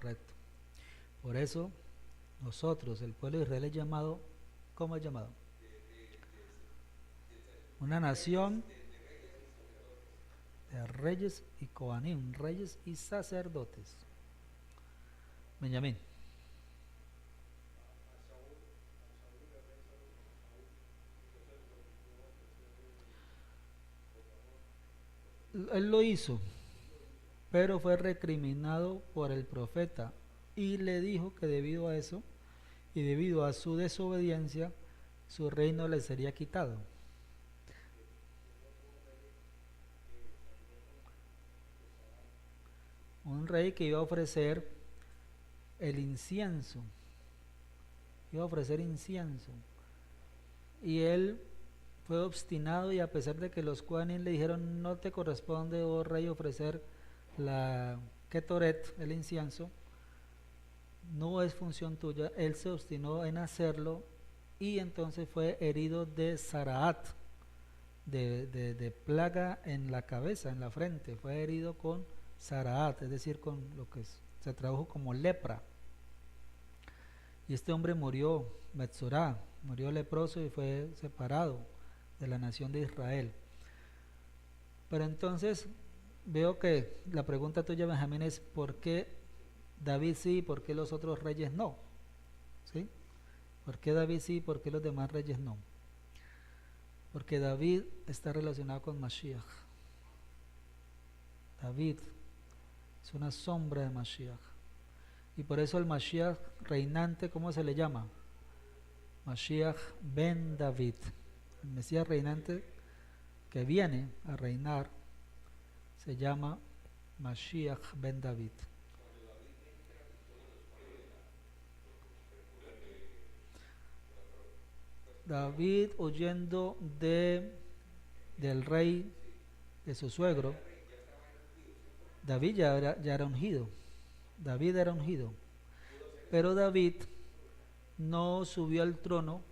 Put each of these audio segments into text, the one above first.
correcto. Por eso nosotros, el pueblo de Israel es llamado, ¿cómo es llamado? Una nación de reyes y coanim, reyes y sacerdotes. Benjamín. Él lo hizo, pero fue recriminado por el profeta y le dijo que debido a eso y debido a su desobediencia, su reino le sería quitado. Un rey que iba a ofrecer el incienso, iba a ofrecer incienso, y él fue obstinado, y a pesar de que los Kohanim le dijeron no te corresponde, oh rey, ofrecer la ketoret, el incienso, no es función tuya, él se obstinó en hacerlo y entonces fue herido de Zaraat, de plaga en la cabeza, en la frente, fue herido con Zaraat, es decir, con lo que se tradujo como lepra. Y este hombre murió, Metzorá, murió leproso y fue separado de la nación de Israel. Pero entonces veo que la pregunta tuya, Benjamín, es ¿por qué David sí y por qué los otros reyes no? ¿Sí? ¿Por qué David sí y por qué los demás reyes no? Porque David está relacionado con Mashiach. David es una sombra de Mashiach. Y por eso el Mashiach reinante, ¿cómo se le llama? Mashiach ben David. El Mesías reinante que viene a reinar se llama Mashiach ben David. David, huyendo del rey, de su suegro, David ya era ungido. David era ungido. Pero David no subió al trono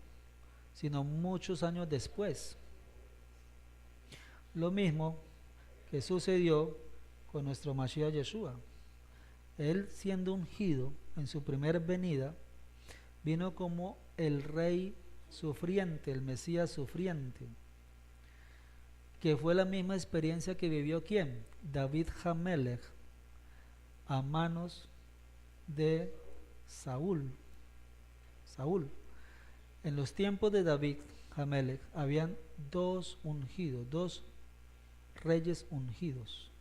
sino muchos años después. Lo mismo que sucedió con nuestro Mashiach Yeshua. Él, siendo ungido en su primer venida, vino como el rey sufriente, el Mesías sufriente, que fue la misma experiencia que vivió ¿quién? David Hamelech, a manos de Saúl. En los tiempos de David Hamelech habían dos ungidos, dos reyes ungidos,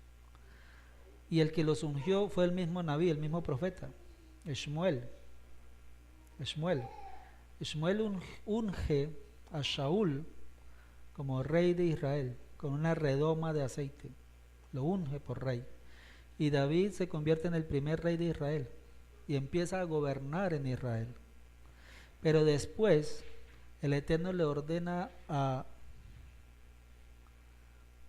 y el que los ungió fue el mismo Naví, el mismo profeta, Shmuel. Shmuel unge a Shaul como rey de Israel con una redoma de aceite, lo unge por rey, y David se convierte en el primer rey de Israel y empieza a gobernar en Israel. Pero después el Eterno le ordena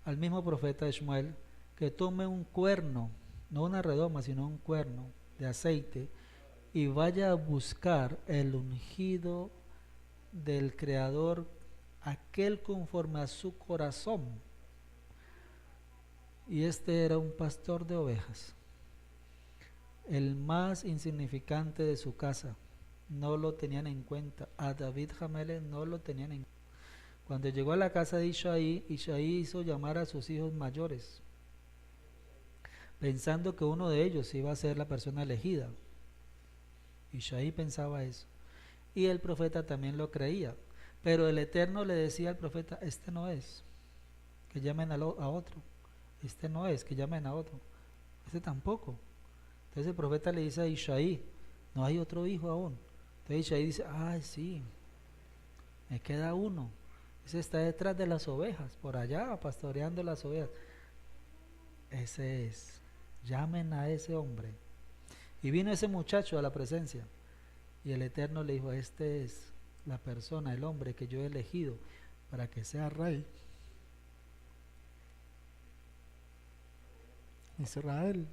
al mismo profeta Shmuel que tome un cuerno, no una redoma, sino un cuerno de aceite, y vaya a buscar el ungido del Creador, aquel conforme a su corazón. Y este era un pastor de ovejas, el más insignificante de su casa. No lo tenían en cuenta. A David Hamelech no lo tenían en cuenta. Cuando llegó a la casa de Isaí, Isaí hizo llamar a sus hijos mayores, pensando que uno de ellos iba a ser la persona elegida. Isaí pensaba eso, y el profeta también lo creía, pero el Eterno le decía al profeta: este no es, que llamen a otro. Este no es, que llamen a otro. Este tampoco. Entonces el profeta le dice a Isaí: no hay otro hijo aún. Entonces Isaí dice: ay, sí, me queda uno, ese está detrás de las ovejas, por allá pastoreando las ovejas. Ese es, llamen a ese hombre. Y vino ese muchacho a la presencia, y el Eterno le dijo: este es la persona, el hombre que yo he elegido para que sea rey Israel.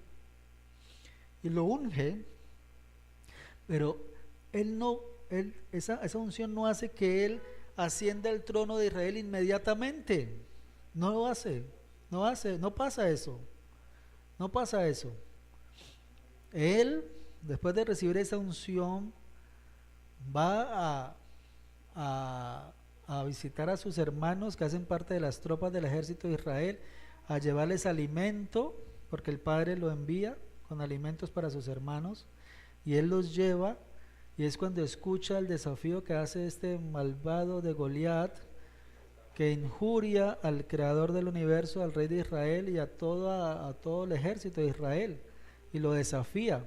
Y lo unge, pero esa unción no hace que él ascienda al trono de Israel inmediatamente. No lo hace, no pasa eso. Él después de recibir esa unción, va a visitar a sus hermanos que hacen parte de las tropas del ejército de Israel, a llevarles alimento, porque el Padre lo envía con alimentos para sus hermanos, y él los lleva, y es cuando escucha el desafío que hace este malvado de Goliat, que injuria al creador del universo, al rey de Israel y a todo el ejército de Israel, y lo desafía.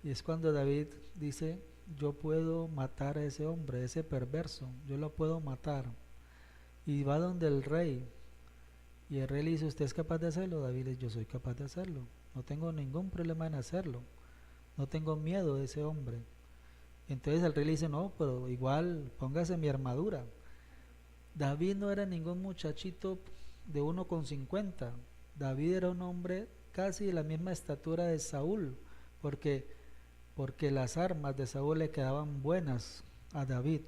Y es cuando David dice: yo puedo matar a ese hombre, ese perverso, yo lo puedo matar. Y va donde el rey, y el rey le dice: ¿usted es capaz de hacerlo? David le dice: yo soy capaz de hacerlo, no tengo ningún problema en hacerlo, no tengo miedo de ese hombre. Entonces el rey le dice: no, pero igual póngase mi armadura. David no era ningún muchachito de 1,50. David era un hombre casi de la misma estatura de Saúl, porque las armas de Saúl le quedaban buenas a David,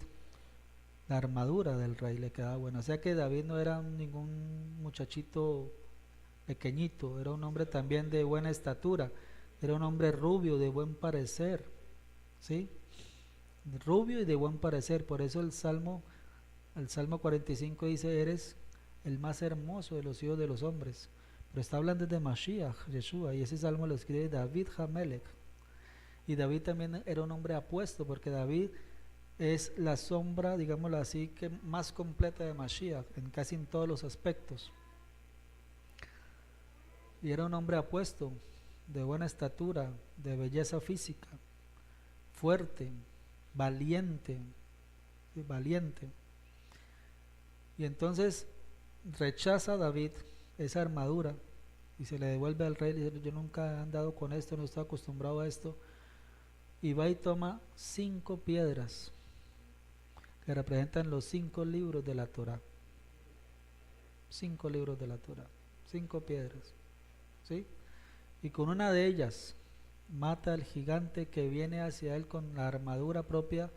la armadura del rey le quedaba buena. O sea que David no era ningún muchachito pequeñito, era un hombre también de buena estatura, era un hombre rubio, de buen parecer, ¿sí? Rubio y de buen parecer. Por eso el Salmo 45 dice: eres el más hermoso de los hijos de los hombres. Pero está hablando de Mashiach, Yeshua, y ese salmo lo escribe David Hamelech. Y David también era un hombre apuesto, porque David es la sombra, digámoslo así, que más completa de Mashiach, en todos los aspectos. Y era un hombre apuesto, de buena estatura, de belleza física, fuerte, valiente, valiente. Y entonces rechaza a David esa armadura y se le devuelve al rey. Y dice: yo nunca he andado con esto, no estoy acostumbrado a esto. Y va y toma 5 piedras que representan los 5 libros de la Torah. 5 libros de la Torah, 5 piedras, ¿sí? Y con una de ellas mata al gigante que viene hacia él con la armadura propia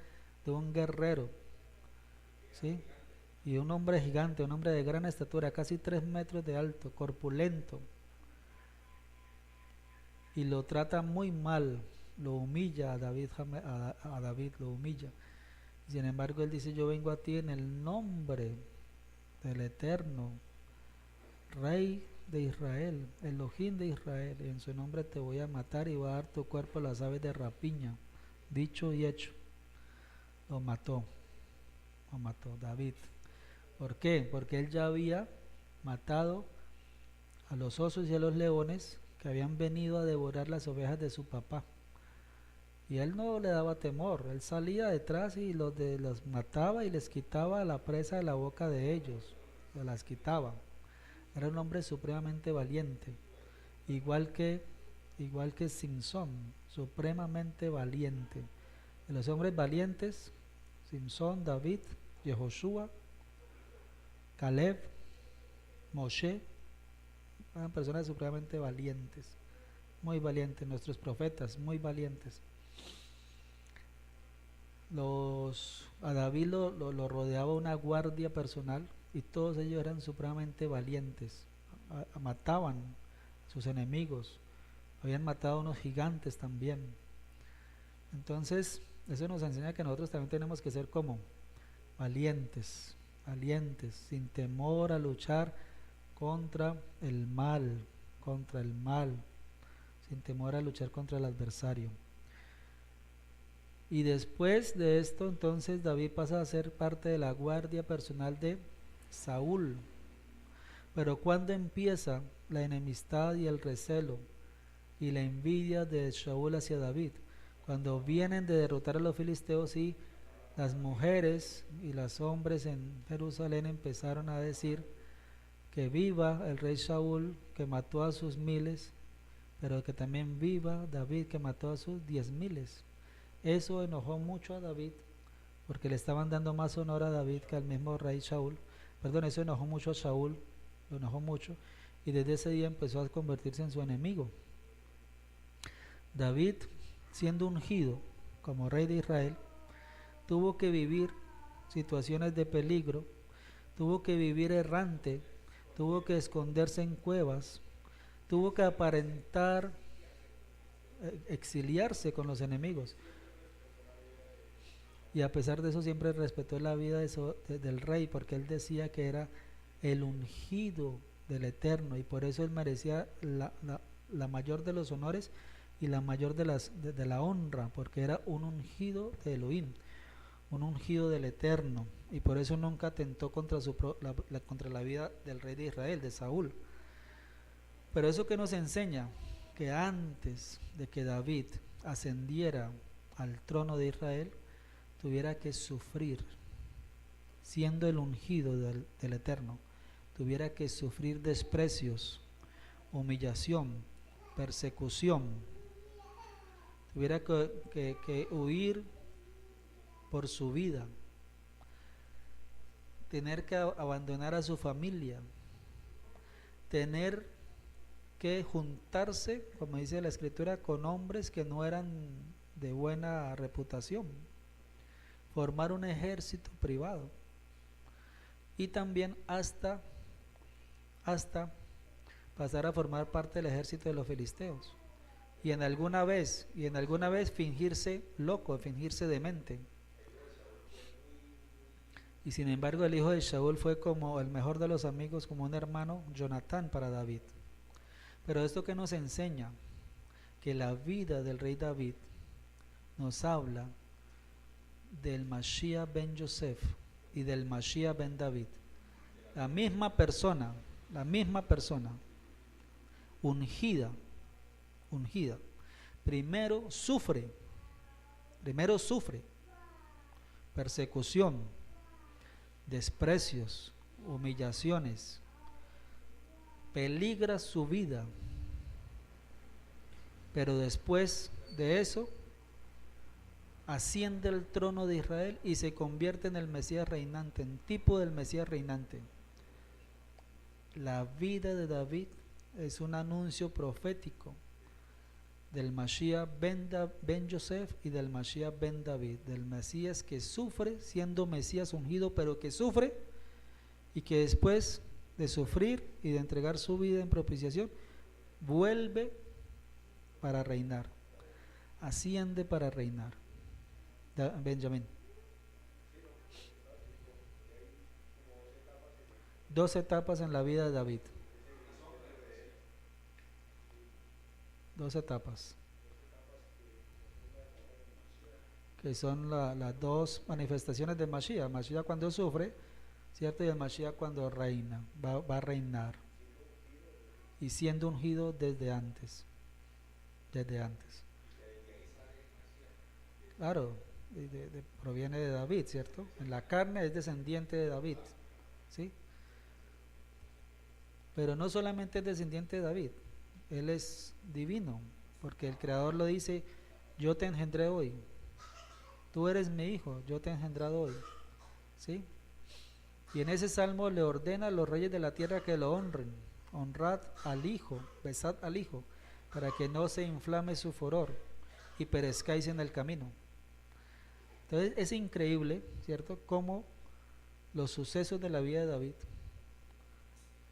de un guerrero, ¿sí? Y un hombre gigante, un hombre de gran estatura, casi 3 metros de alto, corpulento, y lo trata muy mal, lo humilla a David, lo humilla. Sin embargo, él dice: yo vengo a ti en el nombre del eterno Rey de Israel, Elohim de Israel, y en su nombre te voy a matar y voy a dar tu cuerpo a las aves de rapiña. Dicho y hecho, lo mató David. ¿Por qué? Porque él ya había matado a los osos y a los leones que habían venido a devorar las ovejas de su papá. Y él no le daba temor, él salía detrás y los mataba y les quitaba la presa de la boca de ellos, se las quitaba. Era un hombre supremamente valiente, igual que Simsón, supremamente valiente. De los hombres valientes, Simsón, David, Yehoshua, Caleb, Moshe, eran personas supremamente valientes, muy valientes. Nuestros profetas, muy valientes. A David lo rodeaba una guardia personal, y todos ellos eran supremamente valientes. Mataban a sus enemigos, habían matado a unos gigantes también. Entonces eso nos enseña que nosotros también tenemos que ser como valientes, sin temor a luchar contra el mal, sin temor a luchar contra el adversario. Y después de esto, entonces David pasa a ser parte de la guardia personal de Saúl. Pero cuando empieza la enemistad y el recelo y la envidia de Saúl hacia David, cuando vienen de derrotar a los filisteos, y las mujeres y los hombres en Jerusalén empezaron a decir: que viva el rey Saúl, que mató a sus 1000, pero que también viva David, que mató a sus 10,000. Eso enojó mucho a David, porque le estaban dando más honor a David que al mismo rey Saúl. Eso enojó mucho a Saúl, lo enojó mucho, y desde ese día empezó a convertirse en su enemigo. David, siendo ungido como rey de Israel, tuvo que vivir situaciones de peligro, tuvo que vivir errante, tuvo que esconderse en cuevas, tuvo que aparentar exiliarse con los enemigos. Y a pesar de eso siempre respetó la vida del rey, porque él decía que era el ungido del Eterno, y por eso él merecía la mayor de los honores y la mayor de la honra, porque era un ungido de Elohim, un ungido del Eterno, y por eso nunca atentó contra, contra la vida del rey de Israel, de Saúl. Pero eso que nos enseña, que antes de que David ascendiera al trono de Israel, tuviera que sufrir, siendo el ungido del Eterno, tuviera que sufrir desprecios, humillación, persecución, tuviera que huir por su vida, tener que abandonar a su familia, tener que juntarse, como dice la Escritura, con hombres que no eran de buena reputación, formar un ejército privado, y también hasta pasar a formar parte del ejército de los filisteos, y en alguna vez fingirse loco, fingirse demente. Y sin embargo el hijo de Shaul fue como el mejor de los amigos, como un hermano, Jonatán, para David. Pero esto que nos enseña, que la vida del rey David nos habla del Mashiach ben Yosef y del Mashiach ben David. La misma persona, ungida, primero sufre persecución, desprecios, humillaciones, peligra su vida, pero después de eso asciende al trono de Israel y se convierte en el Mesías reinante, en tipo del Mesías reinante. La vida de David es un anuncio profético del Mashiach ben Yosef y del Mashiach ben David, del Mesías que sufre, siendo Mesías ungido, pero que sufre, y que después de sufrir y de entregar su vida en propiciación, vuelve para reinar, asciende para reinar. Benjamín. 2 etapas en la vida de David. 2 etapas, que son las 2 manifestaciones del Mashiach. Mashiach cuando sufre, ¿cierto? Y el Mashiach cuando reina, va a reinar, y siendo ungido desde antes. Claro, proviene de David, ¿cierto? En la carne es descendiente de David, ¿sí? Pero no solamente es descendiente de David, él es divino, porque el Creador lo dice: yo te engendré hoy, tú eres mi hijo, yo te he engendrado hoy, ¿sí? Y en ese salmo le ordena a los reyes de la tierra que lo honren. Honrad al hijo, besad al hijo, para que no se inflame su furor y perezcáis en el camino. Entonces es increíble, ¿cierto?, cómo los sucesos de la vida de David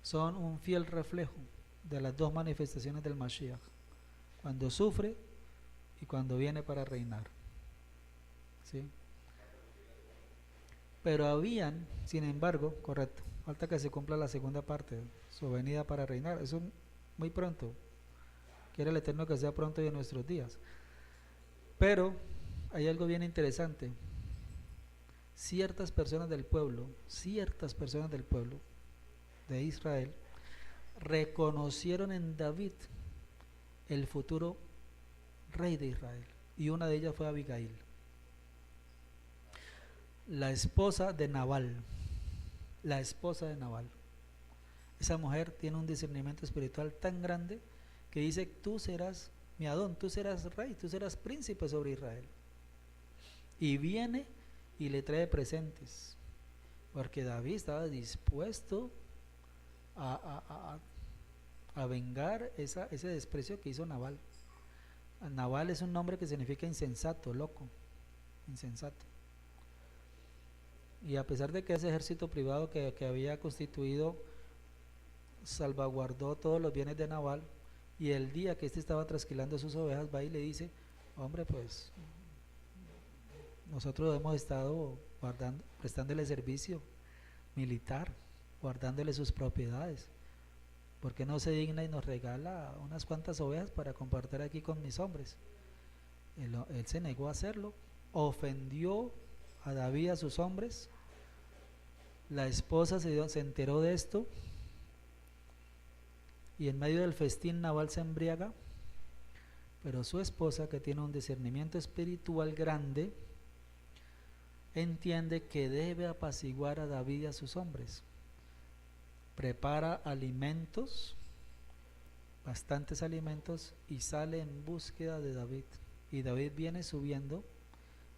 son un fiel reflejo de las 2 manifestaciones del Mashiach, cuando sufre y cuando viene para reinar, ¿sí? Pero habían, sin embargo, correcto, falta que se cumpla la segunda parte, su venida para reinar. Eso muy pronto, quiere el Eterno que sea pronto y en nuestros días. Pero hay algo bien interesante: ciertas personas del pueblo de Israel reconocieron en David el futuro rey de Israel, y una de ellas fue Abigail, la esposa de Nabal. Esa mujer tiene un discernimiento espiritual tan grande que dice: tú serás mi Adón, tú serás rey, tú serás príncipe sobre Israel. Y viene y le trae presentes, porque David estaba dispuesto a vengar ese desprecio que hizo Nabal. Nabal es un nombre que significa insensato, loco, insensato. Y a pesar de que ese ejército privado que había constituido salvaguardó todos los bienes de Nabal, Y el día que estaba trasquilando sus ovejas, va y le dice: hombre, pues nosotros hemos estado prestándole servicio militar, guardándole sus propiedades. ¿Por qué no se digna y nos regala unas cuantas ovejas para compartir aquí con mis hombres? Él se negó a hacerlo, ofendió a David, a sus hombres. La esposa se enteró de esto, y en medio del festín Nabal se embriaga, pero su esposa, que tiene un discernimiento espiritual grande, entiende que debe apaciguar a David y a sus hombres. Prepara alimentos, bastantes alimentos, y sale en búsqueda de David. Y David viene subiendo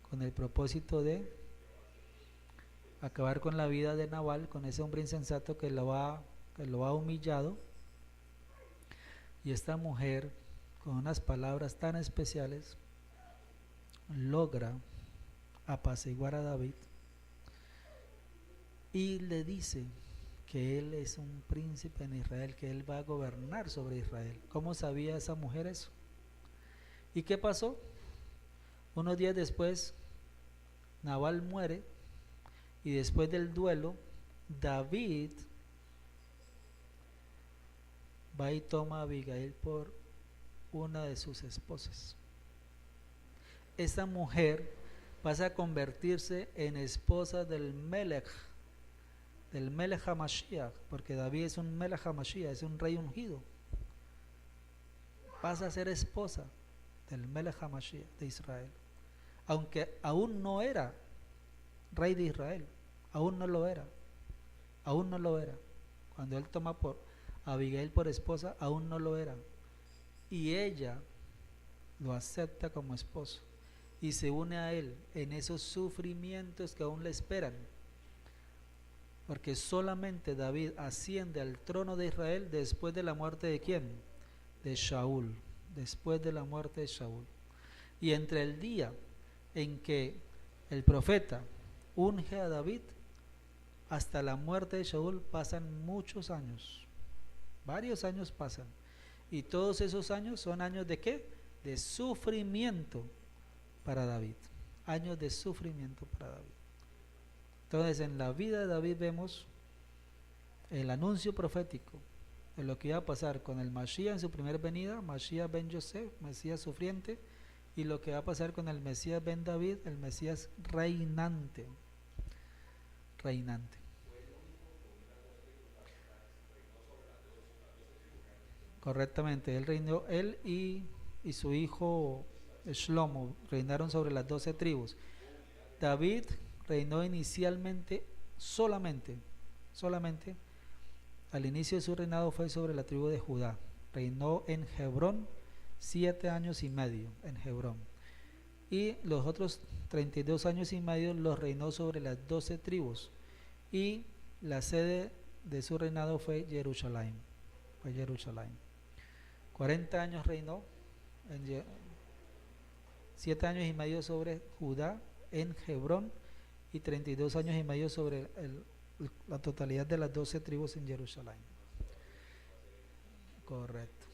con el propósito de acabar con la vida de Nabal, con ese hombre insensato que lo ha humillado. Y esta mujer, con unas palabras tan especiales, logra apaciguar a David y le dice que él es un príncipe en Israel, que él va a gobernar sobre Israel. ¿Cómo sabía esa mujer eso? ¿Y qué pasó? Unos días después, Nabal muere, y después del duelo, David va y toma a Abigail por una de sus esposas. Esta mujer pasa a convertirse en esposa del Melech HaMashiach, porque David es un Melech HaMashiach, es un rey ungido. Pasa a ser esposa del Melech HaMashiach de Israel, aunque aún no era rey de Israel, aún no lo era. Cuando él toma por Abigail por esposa, aún no lo era, y ella lo acepta como esposo y se une a él en esos sufrimientos que aún le esperan, porque solamente David asciende al trono de Israel después de la muerte de ¿quién? De Shaul, después de la muerte de Shaul. Y entre el día en que el profeta unge a David hasta la muerte de Shaul pasan muchos años, varios años pasan, y todos esos años son años de ¿qué? De sufrimiento para David, años de sufrimiento para David. Entonces, en la vida de David vemos el anuncio profético de lo que iba a pasar con el Mashiach en su primera venida, Mashiach ben Yosef, Mesías sufriente, y lo que va a pasar con el Mesías ben David, el Mesías reinante. Correctamente, él y su hijo Shlomo reinaron sobre las 12 tribus. David reinó inicialmente solamente al inicio de su reinado fue sobre la tribu de Judá. Reinó en Hebrón 7 años y medio en Hebrón, y los otros 32 años y medio los reinó sobre las 12 tribus, y la sede de su reinado fue Jerusalén. 40 años reinó, 7 años y medio sobre Judá en Hebrón, y 32 años y medio sobre la totalidad de las 12 tribus en Jerusalén. Correcto.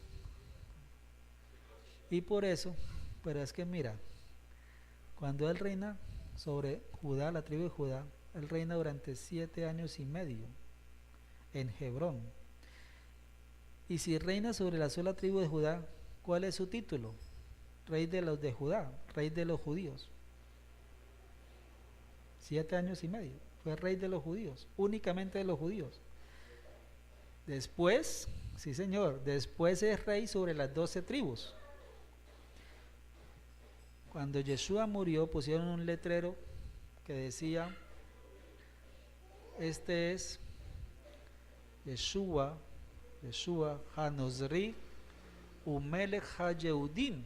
Y por eso, pero es que mira, cuando él reina sobre Judá, la tribu de Judá, él reina durante 7 años y medio en Hebrón. Y si reina sobre la sola tribu de Judá, ¿cuál es su título? Rey de los de Judá, rey de los judíos. 7 años y medio, fue rey de los judíos, únicamente de los judíos. Después, sí señor, después es rey sobre las 12 tribus. Cuando Yeshua murió, pusieron un letrero que decía: este es Yeshua Hanozri Umelech HaYehudim.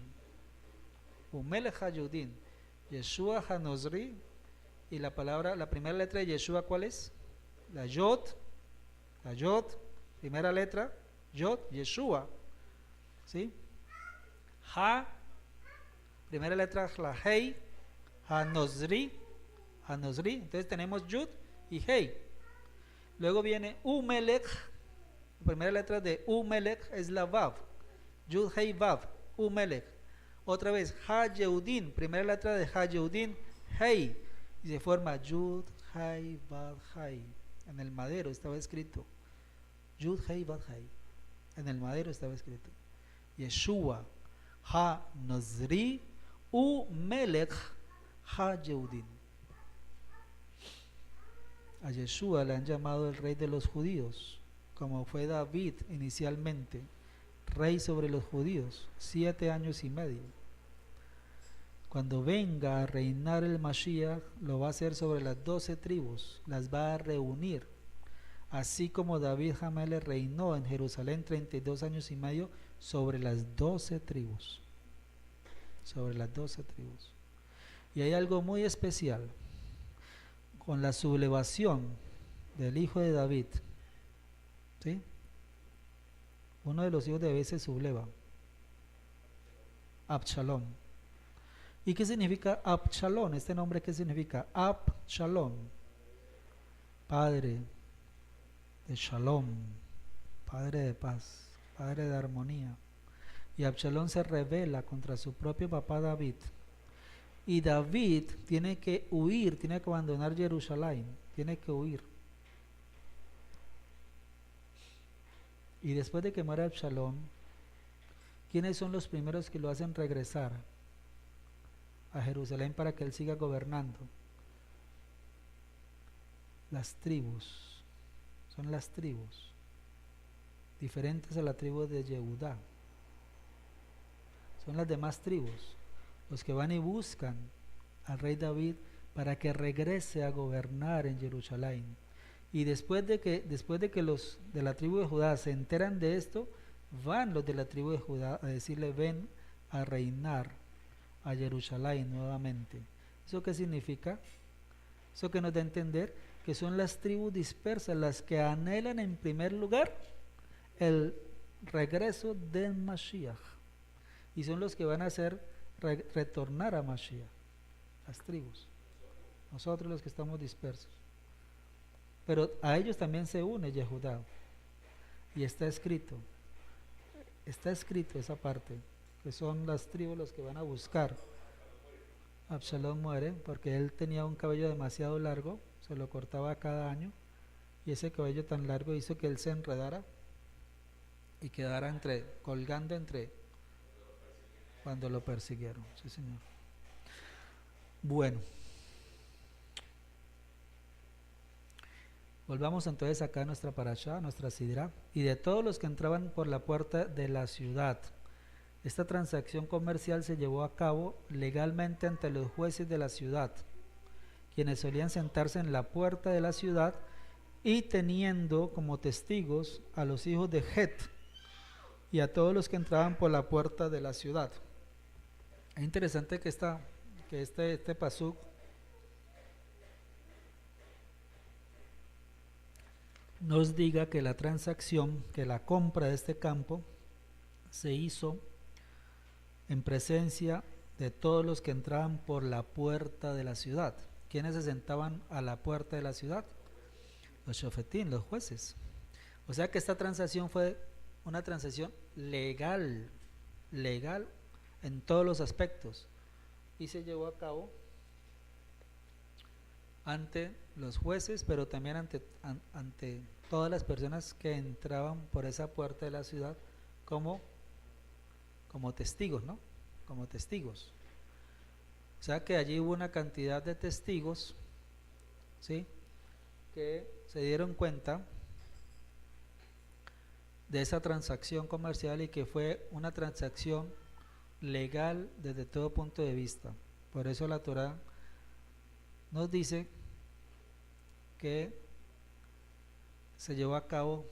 Yeshua Hanozri. Y la primera letra de Yeshua, ¿cuál es? La Yod, primera letra, Yod, Yeshua, ¿sí? Primera letra, la Hei, Hanozri, entonces tenemos Yud y Hei. Luego viene Umelech, la primera letra de Umelech es la Vav, Yud Hei Vav, Umelech. Otra vez, Ha Yeudin, primera letra de Ha Yeudin, Hei, y se forma Yud Hei Vav Hei. En el madero estaba escrito Yud Hei Vav Hei. En el madero estaba escrito Yeshua Ha Nozri Umelech Ha Yeudin. A Yeshua le han llamado el rey de los judíos, como fue David inicialmente, rey sobre los judíos, 7 años y medio. Cuando venga a reinar el Mashiach, lo va a hacer sobre las 12 tribus, las va a reunir. Así como David Hamele reinó en Jerusalén 32 años y medio sobre las 12 tribus. Sobre las 12 tribus. Y hay algo muy especial con la sublevación del hijo de David. ¿Sí? Uno de los hijos de David se subleva, Absalón. ¿Y qué significa Absalón? Este nombre, ¿qué significa? Absalón, padre de Shalom, padre de paz, padre de armonía. Y Absalón se rebela contra su propio papá David. Y David tiene que huir, tiene que abandonar Jerusalén, tiene que huir. Y después de que muere Absalón, ¿quiénes son los primeros que lo hacen regresar a Jerusalén para que él siga gobernando? Las tribus, son las tribus, diferentes a la tribu de Yehudá. Son las demás tribus, los que van y buscan al rey David para que regrese a gobernar en Jerusalén. Y después de que los de la tribu de Judá se enteran de esto, van los de la tribu de Judá a decirle: ven a reinar a Jerusalén nuevamente. ¿Eso qué significa? Eso que nos da a entender que son las tribus dispersas las que anhelan en primer lugar el regreso del Mashiach, y son los que van a hacer retornar a Mashiach, las tribus, nosotros los que estamos dispersos. Pero a ellos también se une Yehudá, y está escrito esa parte, que son las tribus los que van a buscar. Absalón muere porque él tenía un cabello demasiado largo, se lo cortaba cada año, y ese cabello tan largo hizo que él se enredara y quedara colgando cuando lo persiguieron. Sí, señor. Bueno, volvamos entonces acá a nuestra parashá, nuestra sidra. Y de todos los que entraban por la puerta de la ciudad, esta transacción comercial se llevó a cabo legalmente ante los jueces de la ciudad, quienes solían sentarse en la puerta de la ciudad y teniendo como testigos a los hijos de Het y a todos los que entraban por la puerta de la ciudad. Es interesante que este pasuk nos diga que la transacción, que la compra de este campo se hizo en presencia de todos los que entraban por la puerta de la ciudad. ¿Quiénes se sentaban a la puerta de la ciudad? Los shofetim, los jueces. O sea que esta transacción fue una transacción legal en todos los aspectos, y se llevó a cabo ante los jueces, pero también ante todas las personas que entraban por esa puerta de la ciudad como testigos, ¿no? Como testigos. O sea que allí hubo una cantidad de testigos, ¿sí?, que se dieron cuenta de esa transacción comercial, y que fue una transacción legal desde todo punto de vista. Por eso la Torá nos dice que se llevó a cabo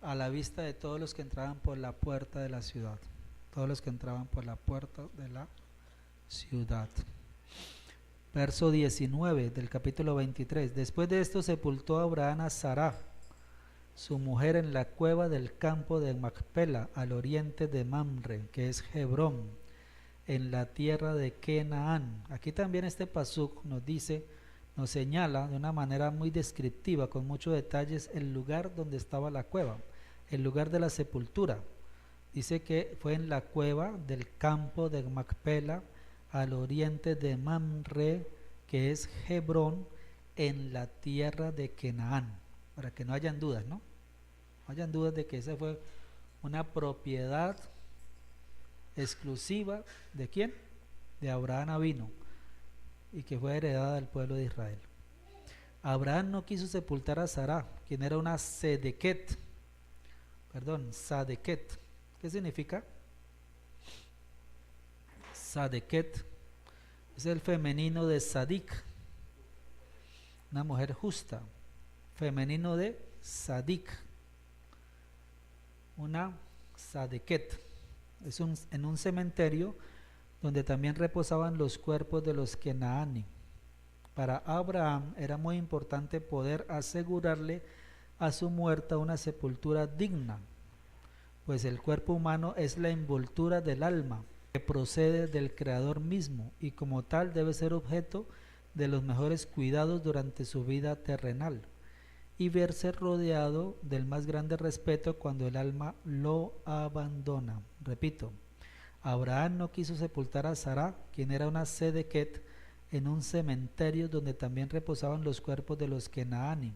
a la vista de todos los que entraban por la puerta de la ciudad. Todos los que entraban por la puerta de la ciudad. Verso 19 del capítulo 23. Después de esto sepultó a Abraham a Sará, su mujer, en la cueva del campo de Macpela, al oriente de Mamre, que es Hebrón, en la tierra de Canaán. Aquí también este pasuk nos señala de una manera muy descriptiva, con muchos detalles, el lugar donde estaba la cueva, el lugar de la sepultura. Dice que fue en la cueva del campo de Macpela, al oriente de Mamre, que es Hebrón, en la tierra de Canaán. Para que no hayan dudas, ¿no? No hayan dudas de que esa fue una propiedad exclusiva ¿de quién? De Abraham Avino, y que fue heredada del pueblo de Israel. Abraham no quiso sepultar a Sará, quien era una Sadequet. ¿Qué significa? Sadequet es el femenino de Sadik, una mujer justa. Femenino de Sadik, una Sadequet. Es en un cementerio donde también reposaban los cuerpos de los Kenaani. Para Abraham era muy importante poder asegurarle a su muerta una sepultura digna, pues el cuerpo humano es la envoltura del alma que procede del Creador mismo y como tal debe ser objeto de los mejores cuidados durante su vida terrenal y verse rodeado del más grande respeto cuando el alma lo abandona. Repito, Abraham no quiso sepultar a Sará, quien era una Sedequet, en un cementerio donde también reposaban los cuerpos de los Kenaani,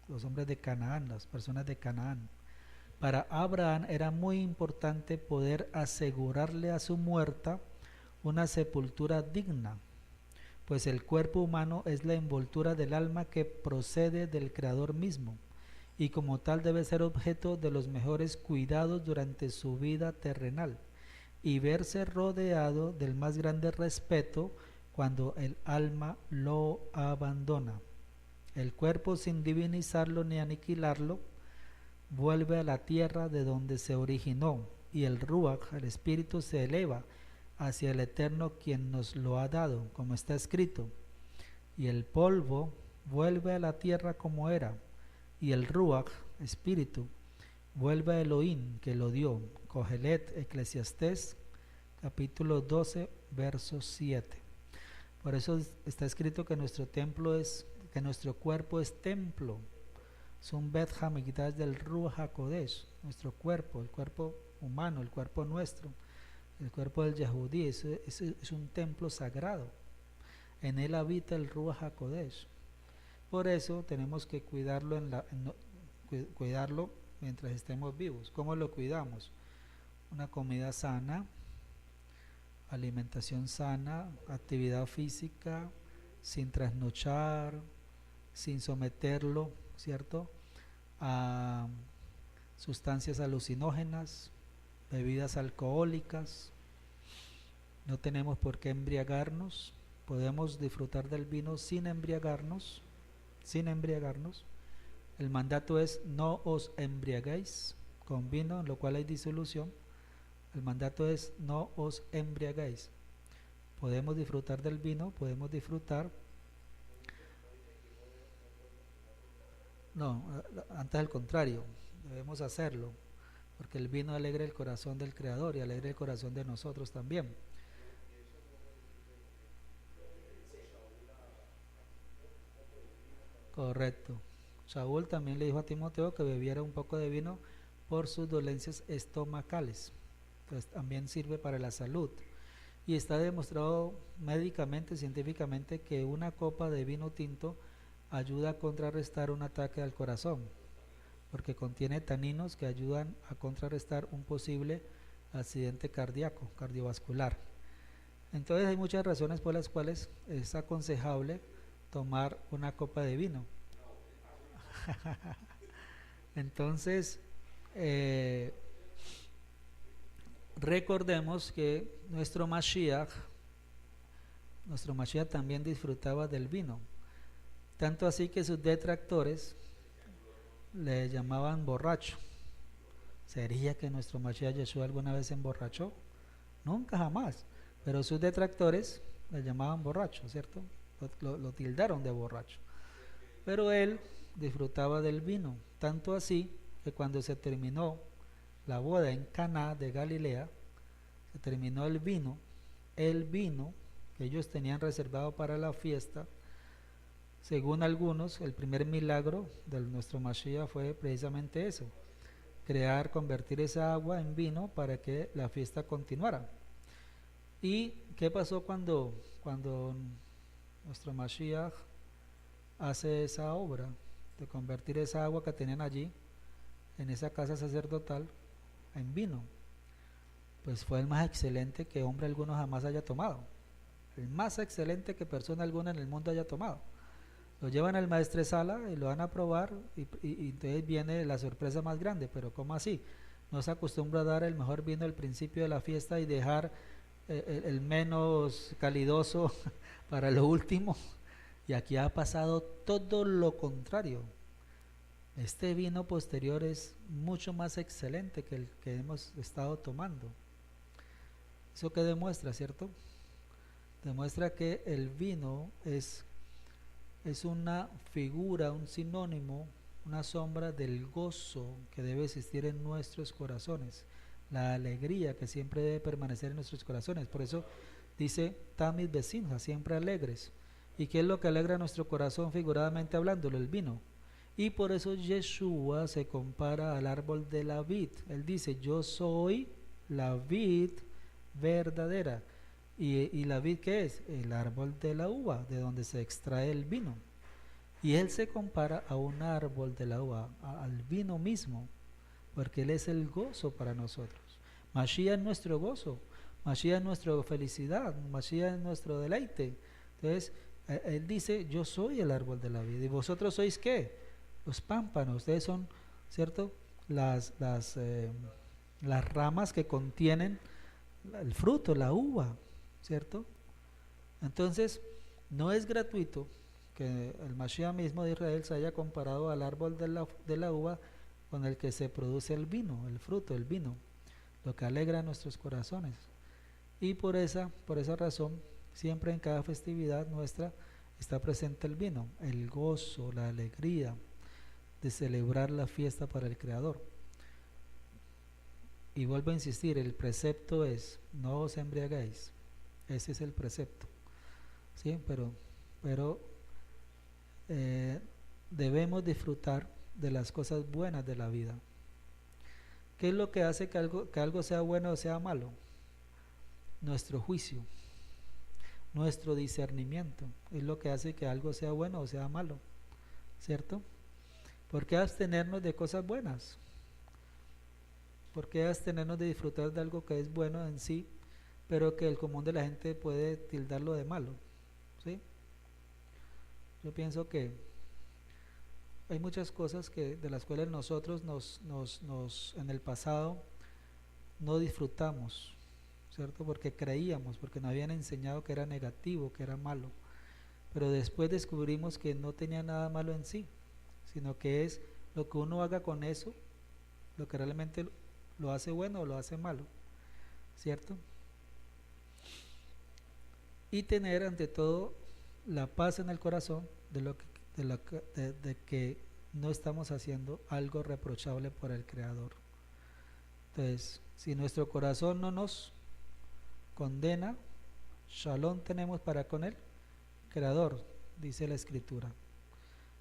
los hombres de Canaán, las personas de Canaán. Para Abraham era muy importante poder asegurarle a su muerta una sepultura digna, pues el cuerpo humano es la envoltura del alma que procede del Creador mismo, y como tal debe ser objeto de los mejores cuidados durante su vida terrenal, y verse rodeado del más grande respeto cuando el alma lo abandona. El cuerpo, sin divinizarlo ni aniquilarlo, vuelve a la tierra de donde se originó, y el Ruach, el espíritu, se eleva hacia el Eterno quien nos lo ha dado, como está escrito, y el polvo vuelve a la tierra como era, y el Ruach, espíritu, vuelve a Elohim que lo dio. Cogelet, Eclesiastés, capítulo 12, verso 7. Por eso está escrito que nuestro cuerpo es templo. Es un Bet Hamikdash del Ruach HaKodesh, nuestro cuerpo, el cuerpo humano, el cuerpo nuestro, el cuerpo del Yehudí, es un templo sagrado. En él habita el Ruach HaKodesh. Por eso tenemos que cuidarlo, cuidarlo mientras estemos vivos. ¿Cómo lo cuidamos? Una comida sana, alimentación sana, actividad física, sin trasnochar, sin someterlo, ¿cierto?, a sustancias alucinógenas, bebidas alcohólicas. No tenemos por qué embriagarnos, podemos disfrutar del vino sin embriagarnos, El mandato es: no os embriaguéis con vino, en lo cual hay disolución. El mandato es: no os embriaguéis. Podemos disfrutar del vino, podemos disfrutar. No, antes al contrario, debemos hacerlo, porque el vino alegra el corazón del Creador y alegra el corazón de nosotros también. Correcto. Saúl también le dijo a Timoteo que bebiera un poco de vino por sus dolencias estomacales. Entonces también sirve para la salud. Y está demostrado médicamente, científicamente, que una copa de vino tinto ayuda a contrarrestar un ataque al corazón, porque contiene taninos que ayudan a contrarrestar un posible accidente cardiovascular. Entonces hay muchas razones por las cuales es aconsejable tomar una copa de vino. Entonces, recordemos que nuestro Mashiach también disfrutaba del vino, tanto así que sus detractores le llamaban borracho. ¿Sería que nuestro Mashiach Yeshua alguna vez se emborrachó? Nunca, jamás. Pero sus detractores le llamaban borracho, ¿cierto? Lo tildaron de borracho. Pero él disfrutaba del vino, tanto así que cuando se terminó la boda en Caná de Galilea, se terminó el vino que ellos tenían reservado para la fiesta. Según algunos, el primer milagro de nuestro Mashiach fue precisamente eso, convertir esa agua en vino para que la fiesta continuara. ¿Y qué pasó cuando nuestro Mashiach hace esa obra de convertir esa agua que tenían allí en esa casa sacerdotal en vino? Pues fue el más excelente que hombre alguno jamás haya tomado, el más excelente que persona alguna en el mundo haya tomado. Lo llevan al maestresala y lo van a probar y entonces viene la sorpresa más grande. Pero ¿cómo así? No se acostumbra a dar el mejor vino al principio de la fiesta y dejar el menos calidoso para lo último. Y aquí ha pasado todo lo contrario. Este vino posterior es mucho más excelente que el que hemos estado tomando. ¿Eso qué demuestra, cierto? Demuestra que el vino es una figura, un sinónimo, una sombra del gozo que debe existir en nuestros corazones, la alegría que siempre debe permanecer en nuestros corazones. Por eso dice Tamid Besimha, siempre alegres. ¿Y qué es lo que alegra nuestro corazón figuradamente hablándolo? El vino. Y por eso Yeshua se compara al árbol de la vid. Él dice, yo soy la vid verdadera. ¿Y la vid qué es? El árbol de la uva, de donde se extrae el vino. Y él se compara a un árbol de la uva, al vino mismo, porque él es el gozo para nosotros. Mashiach es nuestro gozo, Mashiach es nuestra felicidad, Mashiach es nuestro deleite. Entonces, él dice, yo soy el árbol de la vida. ¿Y vosotros sois qué? Los pámpanos. Ustedes son, ¿cierto? Las ramas que contienen el fruto, la uva, ¿cierto? Entonces, no es gratuito que el Mashiach mismo de Israel se haya comparado al árbol de la uva con el que se produce el vino, el fruto, el vino, lo que alegra nuestros corazones. Y por esa razón, siempre en cada festividad nuestra está presente el vino, el gozo, la alegría de celebrar la fiesta para el Creador. Y vuelvo a insistir, el precepto es, no os embriaguéis. Ese es el precepto, ¿sí? Pero debemos disfrutar de las cosas buenas de la vida. ¿Qué es lo que hace que algo sea bueno o sea malo? Nuestro juicio, nuestro discernimiento, es lo que hace que algo sea bueno o sea malo, ¿cierto? ¿Por qué abstenernos de cosas buenas? ¿Por qué abstenernos de disfrutar de algo que es bueno en sí, pero que el común de la gente puede tildarlo de malo? ¿Sí? Yo pienso que hay muchas cosas de las cuales nosotros en el pasado no disfrutamos, ¿cierto? Porque creíamos, porque nos habían enseñado que era negativo, que era malo. Pero después descubrimos que no tenía nada malo en sí, sino que es lo que uno haga con eso, lo que realmente lo hace bueno o lo hace malo, ¿cierto? Y tener ante todo la paz en el corazón de que no estamos haciendo algo reprochable por el Creador. Entonces, si nuestro corazón no nos condena, shalom tenemos para con el Creador, dice la Escritura.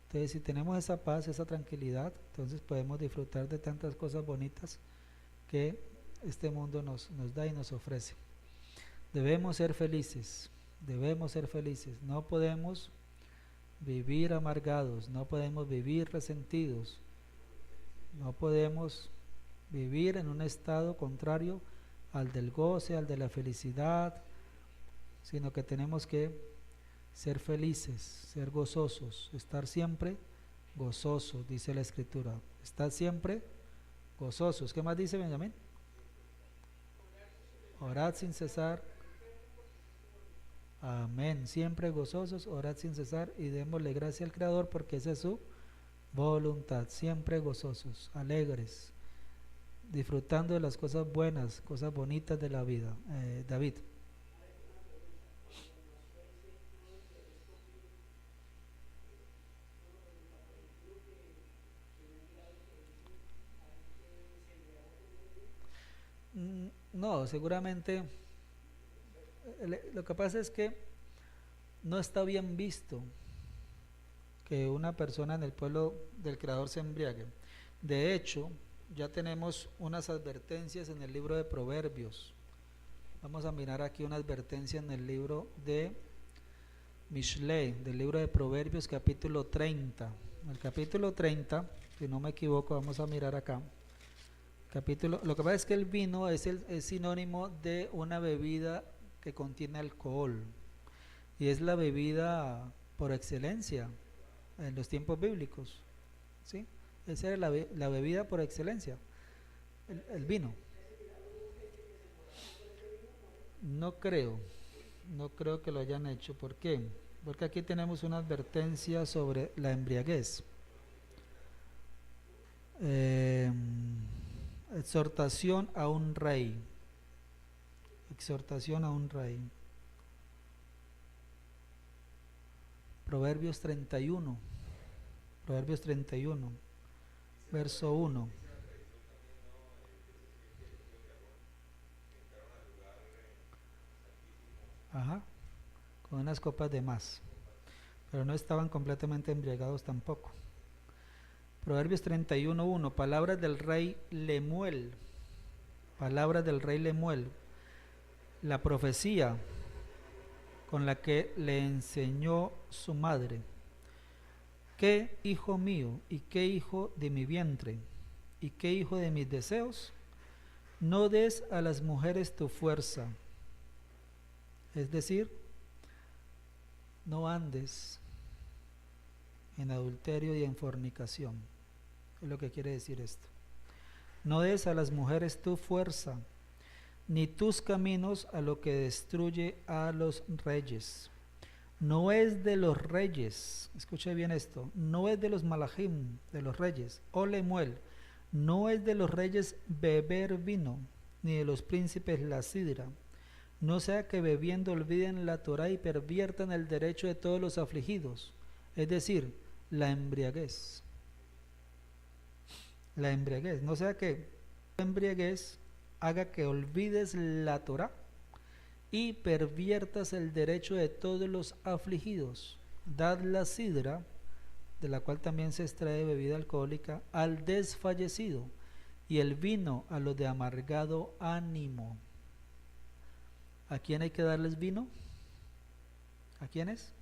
Entonces, si tenemos esa paz, esa tranquilidad, entonces podemos disfrutar de tantas cosas bonitas que este mundo nos da y nos ofrece. Debemos ser felices, no podemos vivir amargados, no podemos vivir resentidos, no podemos vivir en un estado contrario al del goce, al de la felicidad, sino que tenemos que ser felices, ser gozosos, estar siempre gozosos, dice la Escritura. Estar siempre gozosos. ¿Qué más dice Benjamín? Orad sin cesar. Amén. Siempre gozosos, orad sin cesar y démosle gracia al Creador porque esa es su voluntad. Siempre gozosos, alegres, disfrutando de las cosas buenas, cosas bonitas de la vida. David. No, seguramente lo que pasa es que no está bien visto que una persona en el pueblo del Creador se embriague. De hecho, ya tenemos unas advertencias en el libro de Proverbios. Vamos a mirar aquí una advertencia en el libro de Mishlei, del libro de Proverbios, capítulo 30. El capítulo 30, si no me equivoco, vamos a mirar acá. Lo que pasa es que el vino es sinónimo de una bebida que contiene alcohol, y es la bebida por excelencia en los tiempos bíblicos, ¿sí? Esa era la bebida por excelencia, el vino. No creo que lo hayan hecho. ¿Por qué? Porque aquí tenemos una advertencia sobre la embriaguez. Exhortación a un rey. Exhortación a un rey. Proverbios 31. Proverbios 31, verso 1. Ajá, con unas copas de más, pero no estaban completamente embriagados tampoco. Proverbios 31:1, palabras del rey Lemuel. Palabras del rey Lemuel, la profecía con la que le enseñó su madre. ¿Qué hijo mío y qué hijo de mi vientre y qué hijo de mis deseos? No des a las mujeres tu fuerza. Es decir, no andes en adulterio y en fornicación. Es lo que quiere decir esto. No des a las mujeres tu fuerza, ni tus caminos a lo que destruye a los reyes. No es de los reyes, escuche bien esto, no es de los malachim, de los reyes, o Lemuel, no es de los reyes beber vino, ni de los príncipes la sidra. No sea que bebiendo olviden la Torá y perviertan el derecho de todos los afligidos, es decir, la embriaguez. La embriaguez, no sea que la embriaguez haga que olvides la Torá y perviertas el derecho de todos los afligidos. Dad la sidra, de la cual también se extrae bebida alcohólica, al desfallecido, y el vino a los de amargado ánimo. ¿A quién hay que darles vino? ¿A quiénes?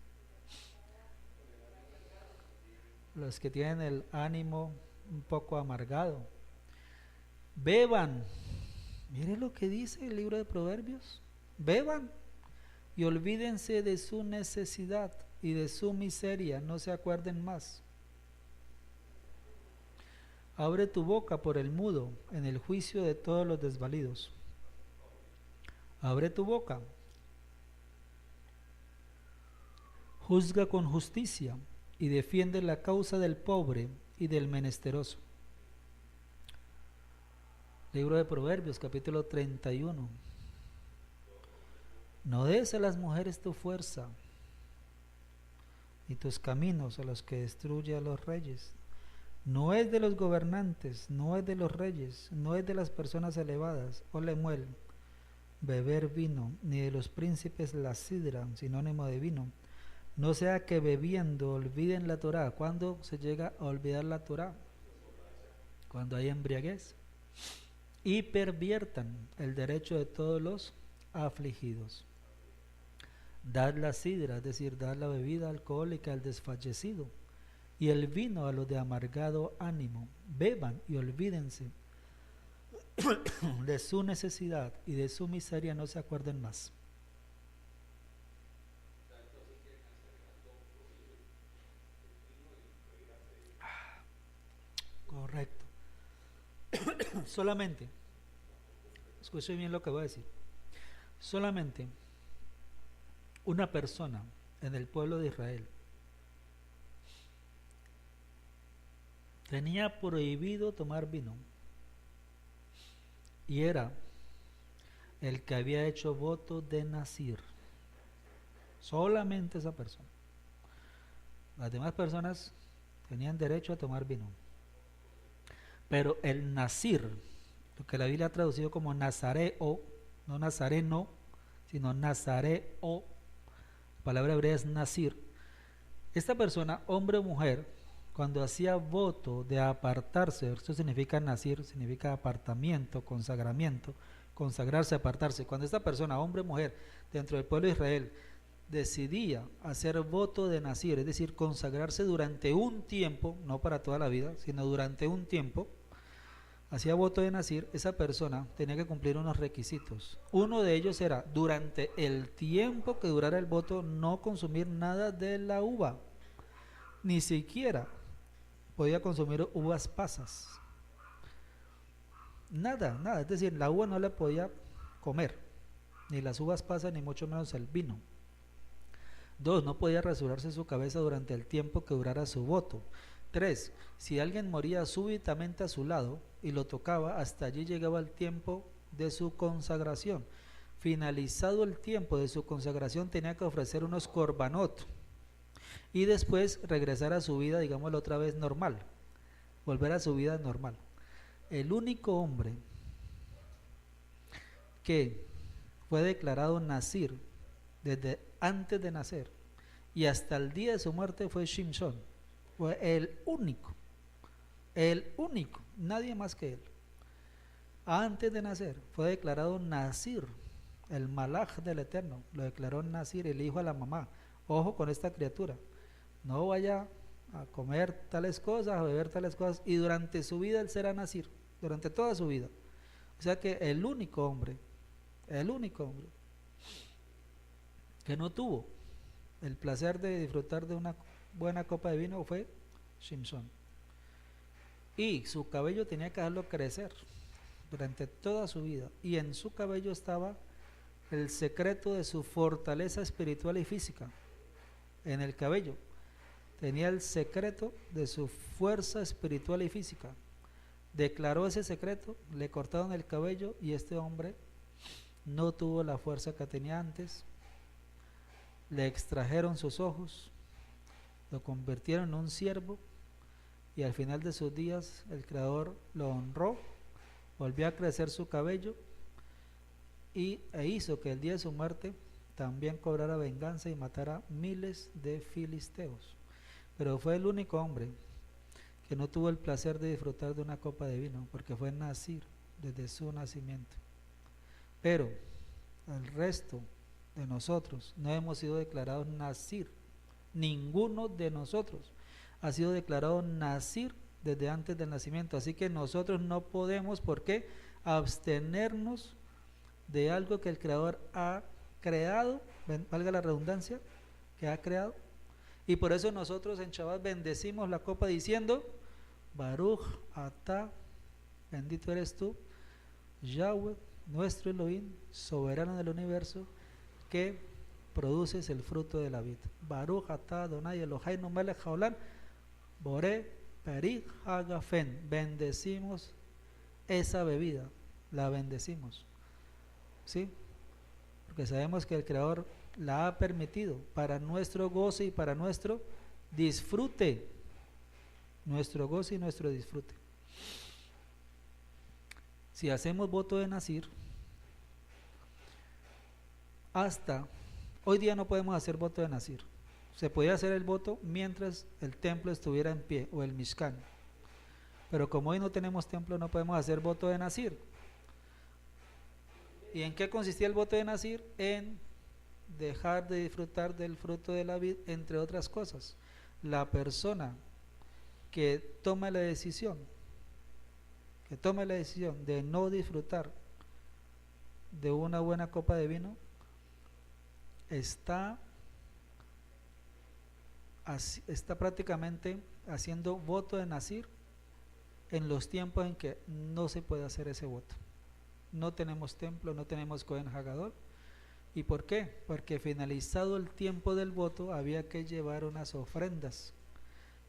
Los que tienen el ánimo un poco amargado. Beban. Mire lo que dice el libro de Proverbios. Beban y olvídense de su necesidad y de su miseria, no se acuerden más. Abre tu boca por el mudo en el juicio de todos los desvalidos. Abre tu boca. Juzga con justicia y defiende la causa del pobre y del menesteroso. Libro de Proverbios, capítulo 31. No des a las mujeres tu fuerza, ni tus caminos a los que destruye a los reyes. No es de los gobernantes, no es de los reyes, no es de las personas elevadas, o Lemuel, beber vino, ni de los príncipes la sidra, sinónimo de vino. No sea que bebiendo olviden la Torá. ¿Cuándo se llega a olvidar la Torá? Cuando hay embriaguez. Y perviertan el derecho de todos los afligidos. Dad la sidra, es decir, dad la bebida alcohólica al desfallecido, y el vino a los de amargado ánimo. Beban y olvídense de su necesidad y de su miseria, no se acuerden más. Correcto. Solamente, escuchen bien lo que voy a decir, solamente una persona en el pueblo de Israel tenía prohibido tomar vino, y era el que había hecho voto de Nazir. Solamente esa persona. Las demás personas tenían derecho a tomar vino, pero el Nazir, lo que la Biblia ha traducido como Nazareo, no Nazareno, sino Nazareo, la palabra hebrea es Nazir. Esta persona, hombre o mujer, cuando hacía voto de apartarse, esto significa nazir, significa apartamiento, consagramiento, consagrarse, apartarse. Cuando esta persona, hombre o mujer, dentro del pueblo de Israel, decidía hacer voto de nazir, es decir, consagrarse durante un tiempo, no para toda la vida, sino durante un tiempo, hacía voto de nazir, esa persona tenía que cumplir unos requisitos. Uno de ellos era, durante el tiempo que durara el voto, no consumir nada de la uva, ni siquiera podía consumir uvas pasas. Nada, nada, es decir, la uva no la podía comer, ni las uvas pasas, ni mucho menos el vino. 2, no podía rasurarse su cabeza durante el tiempo que durara su voto. 3, si alguien moría súbitamente a su lado y lo tocaba, hasta allí llegaba el tiempo de su consagración. Finalizado el tiempo de su consagración, tenía que ofrecer unos korbanot y después regresar a su vida, digámoslo otra vez, normal, volver a su vida normal. El único hombre que fue declarado nazir desde antes de nacer y hasta el día de su muerte fue Shimshon. Fue el único, nadie más que él. Antes de nacer fue declarado nazir, el malaj del Eterno lo declaró nazir y le dijo a la mamá: ojo con esta criatura, no vaya a comer tales cosas, a beber tales cosas, y durante su vida él será nazir, durante toda su vida. O sea que el único hombre que no tuvo el placer de disfrutar de una buena copa de vino fue Shimshon. Y su cabello tenía que dejarlo crecer durante toda su vida, y en su cabello estaba el secreto de su fortaleza espiritual y física. En el cabello tenía el secreto de su fuerza espiritual y física. Declaró ese secreto, le cortaron el cabello y este hombre no tuvo la fuerza que tenía antes. Le extrajeron sus ojos, lo convirtieron en un siervo, y al final de sus días el Creador lo honró, volvió a crecer su cabello e hizo que el día de su muerte también cobrara venganza y matara miles de filisteos. Pero fue el único hombre que no tuvo el placer de disfrutar de una copa de vino, porque fue nazir desde su nacimiento. Pero el resto de nosotros no hemos sido declarados nazir. Ninguno de nosotros ha sido declarado nazir desde antes del nacimiento. Así que nosotros no podemos, ¿por qué?, abstenernos de algo que el Creador ha creado, valga la redundancia, que ha creado. Y por eso nosotros en Shabbat bendecimos la copa diciendo: Baruch atah, bendito eres tú, Yahweh, nuestro Elohim, soberano del universo, que produces el fruto de la vid. Baruch atah Adonai Eloheinu melech haolam boré perij hagafen. Bendecimos esa bebida, la bendecimos, ¿sí? Porque sabemos que el Creador la ha permitido para nuestro goce y para nuestro disfrute. Nuestro goce y nuestro disfrute. Si hacemos voto de nazir, hasta hoy día no podemos hacer voto de nazir. Se podía hacer el voto mientras el templo estuviera en pie, o el Mishkan, pero como hoy no tenemos templo, no podemos hacer voto de nazir. ¿Y en qué consistía el voto de nazir? En dejar de disfrutar del fruto de la vid, entre otras cosas. La persona que toma la decisión de no disfrutar de una buena copa de vino, está prácticamente haciendo voto de nazir en los tiempos en que no se puede hacer ese voto. No tenemos templo, no tenemos Cohen Hagadol. ¿Y por qué? Porque finalizado el tiempo del voto había que llevar unas ofrendas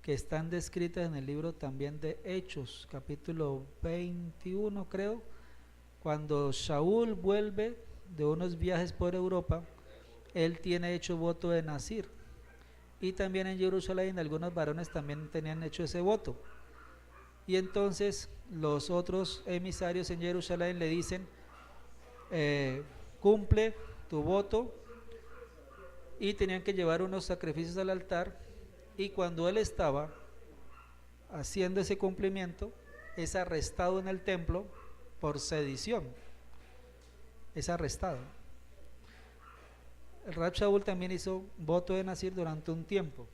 que están descritas en el libro también de Hechos, capítulo 21 creo, cuando Shaul vuelve de unos viajes por Europa. Él tiene hecho voto de nazir, y también en Jerusalén algunos varones también tenían hecho ese voto, y entonces los otros emisarios en Jerusalén le dicen: cumple tu voto, y tenían que llevar unos sacrificios al altar. Y cuando él estaba haciendo ese cumplimiento, es arrestado en el templo por sedición. Es arrestado. El Rab Shaul también hizo voto de Nazir durante un tiempo.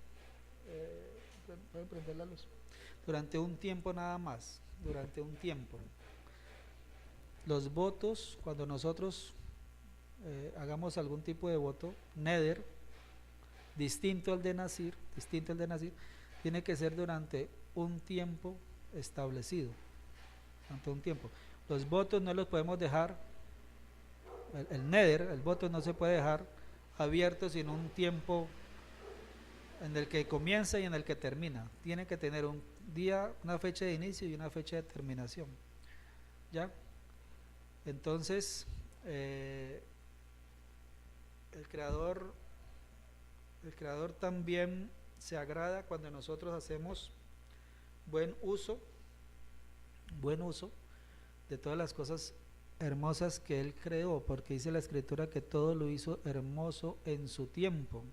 ¿Pueden prender la luz? Durante un tiempo nada más. Durante un tiempo. Los votos, cuando nosotros hagamos algún tipo de voto, neder, distinto al de Nazir, tiene que ser durante un tiempo establecido. Durante un tiempo. Los votos no los podemos dejar, el neder, el voto no se puede dejar abierto sin un tiempo en el que comienza y en el que termina. Tiene que tener un día, una fecha de inicio y una fecha de terminación. ¿Ya? Entonces, el creador también se agrada cuando nosotros hacemos buen uso de todas las cosas hermosas que Él creó, porque dice la Escritura que todo lo hizo hermoso en su tiempo,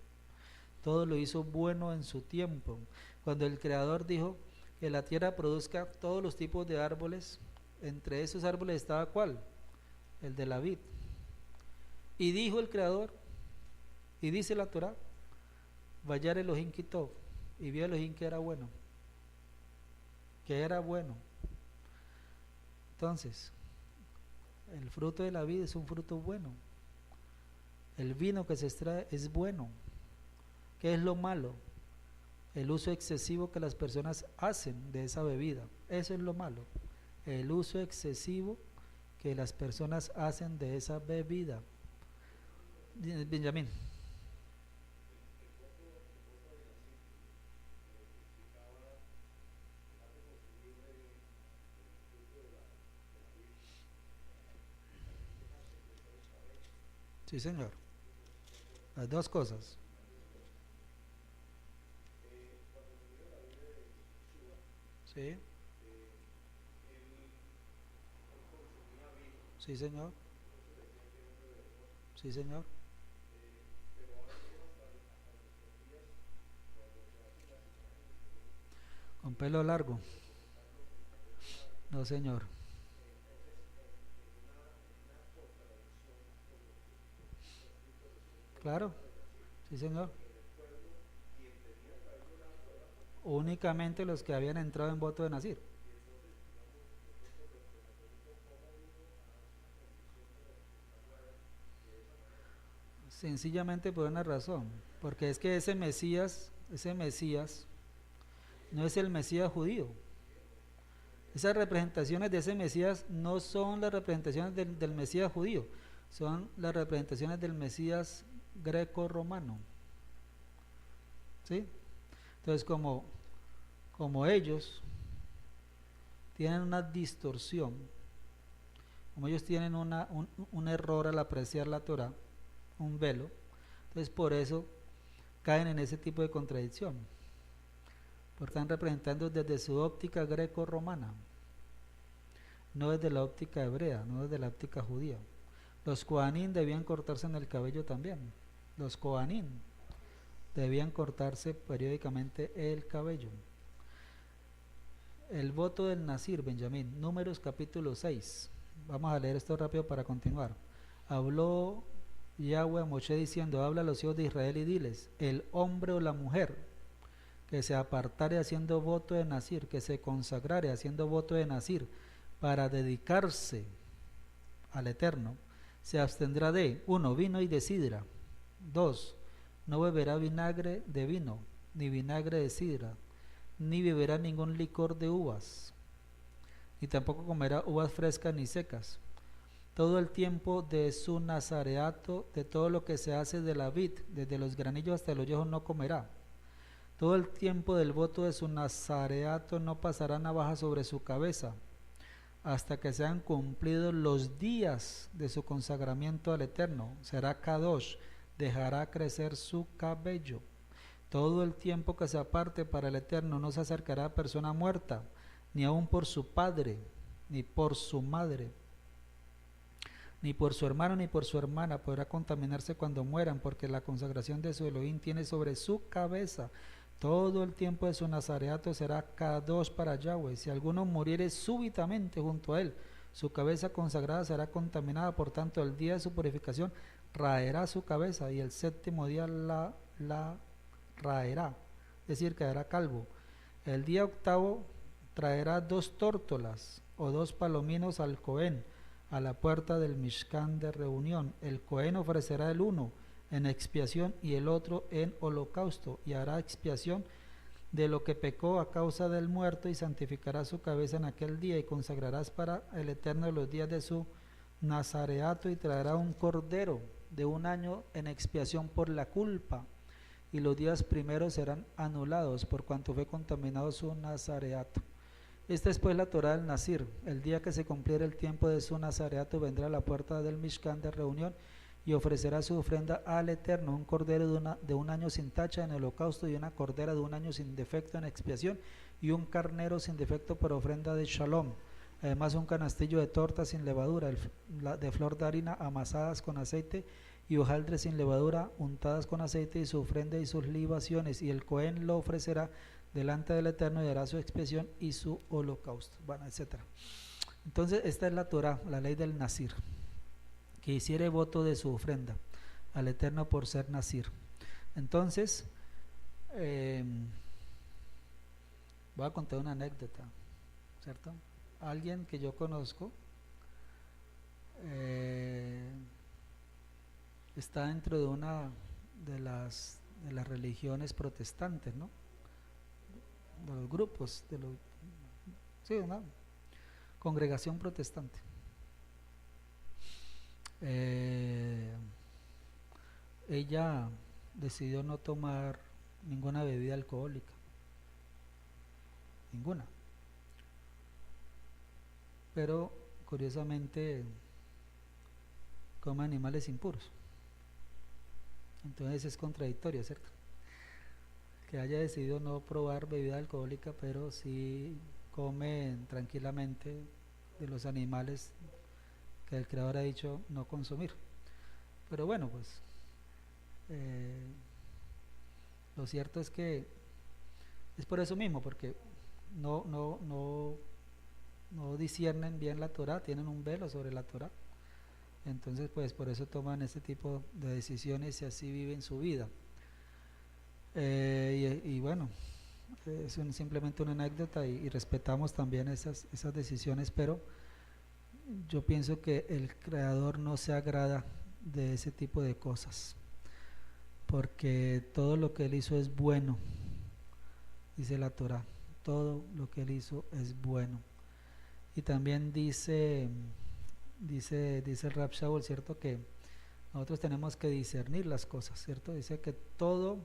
todo lo hizo bueno en su tiempo. Cuando el Creador dijo que la tierra produzca todos los tipos de árboles, entre esos árboles estaba ¿cuál? El de la vid. Y dijo el Creador, y dice la Torá, Vayar Elohim Kitov, y vio Elohim que era bueno, Entonces, el fruto de la vid es un fruto bueno. El vino que se extrae es bueno. ¿Qué es lo malo? El uso excesivo que las personas hacen de esa bebida. Eso es lo malo. El uso excesivo que las personas hacen de esa bebida. Benjamín. Sí, señor. Las dos cosas. Sí. Sí, señor. Sí, señor. Con pelo largo. No, señor. Claro. Sí, señor. Únicamente los que habían entrado en voto de Nazir. Sencillamente por una razón, porque es que ese Mesías no es el Mesías judío. Esas representaciones de ese Mesías no son las representaciones del Mesías judío, son las representaciones del Mesías greco-romano. ¿Sí? Entonces, como ellos tienen una distorsión, como ellos tienen un error al apreciar la Torah, un velo, entonces por eso caen en ese tipo de contradicción, porque están representando desde su óptica greco-romana, no desde la óptica hebrea, no desde la óptica judía. Los Kohanim debían cortarse en el cabello también. Los Kohanim debían cortarse periódicamente el cabello. El voto del Nazir, Benjamín, Números capítulo 6. Vamos a leer esto rápido para continuar. Habló Yahweh a Moshe diciendo, habla a los hijos de Israel y diles, el hombre o la mujer que se apartare haciendo voto de Nazir, que se consagrare haciendo voto de Nazir para dedicarse al Eterno, se abstendrá de 1. Vino y de sidra. 2. No beberá vinagre de vino, ni vinagre de sidra, ni beberá ningún licor de uvas, ni tampoco comerá uvas frescas ni secas. Todo el tiempo de su nazareato, de todo lo que se hace de la vid, desde los granillos hasta los ojos no comerá. Todo el tiempo del voto de su nazareato no pasará navaja sobre su cabeza, hasta que sean cumplidos los días de su consagramiento al Eterno. Será Kadosh, dejará crecer su cabello. Todo el tiempo que se aparte para el Eterno no se acercará a persona muerta, ni aun por su padre, ni por su madre, ni por su hermano, ni por su hermana podrá contaminarse cuando mueran, porque la consagración de su Elohim tiene sobre su cabeza. Todo el tiempo de su nazareato será kadosh para Yahweh. Si alguno muriere súbitamente junto a él, su cabeza consagrada será contaminada. Por tanto, el día de su purificación raerá su cabeza, y el séptimo día la raerá, es decir, quedará calvo. El día octavo traerá 2 tórtolas o 2 palominos al Cohen a la puerta del Mishkan de reunión. El Cohen ofrecerá el uno en expiación y el otro en holocausto, y hará expiación de lo que pecó a causa del muerto, y santificará su cabeza en aquel día, y consagrarás para el Eterno los días de su nazareato, y traerá un cordero de 1 año en expiación por la culpa, y los días primeros serán anulados por cuanto fue contaminado su nazareato. Esta es pues la Torá del Nazir. El día que se cumpliera el tiempo de su nazareato, vendrá a la puerta del Mishkan de reunión y ofrecerá su ofrenda al Eterno, un cordero de 1 año sin tacha en el holocausto, y una cordera de 1 año sin defecto en expiación, y un carnero sin defecto por ofrenda de shalom. Además, un canastillo de tortas sin levadura, de flor de harina amasadas con aceite, y hojaldres sin levadura untadas con aceite, y su ofrenda y sus libaciones. Y el Cohen lo ofrecerá delante del Eterno, y hará su expiación y su holocausto. Bueno, etc. Entonces, esta es la Torá, la ley del Nazir, que hiciere voto de su ofrenda al Eterno por ser Nazir. Entonces, voy a contar una anécdota, ¿cierto? Alguien que yo conozco está dentro de una de las religiones protestantes, ¿no? De los grupos, sí, una congregación protestante. Ella decidió no tomar ninguna bebida alcohólica, ninguna, pero curiosamente come animales impuros. Entonces es contradictorio, ¿cierto? Que haya decidido no probar bebida alcohólica, pero sí come tranquilamente de los animales que el Creador ha dicho no consumir. Pero bueno, pues lo cierto es que es por eso mismo, porque no disciernen bien la Torá, tienen un velo sobre la Torá. Entonces, pues por eso toman ese tipo de decisiones y así viven su vida. Y bueno, es simplemente una anécdota, y respetamos también esas decisiones, pero yo pienso que el Creador no se agrada de ese tipo de cosas, porque todo lo que Él hizo es bueno, dice la Torá, todo lo que Él hizo es bueno. Y también dice el Rab Shaul, ¿cierto? Que nosotros tenemos que discernir las cosas, ¿cierto? Dice que todo,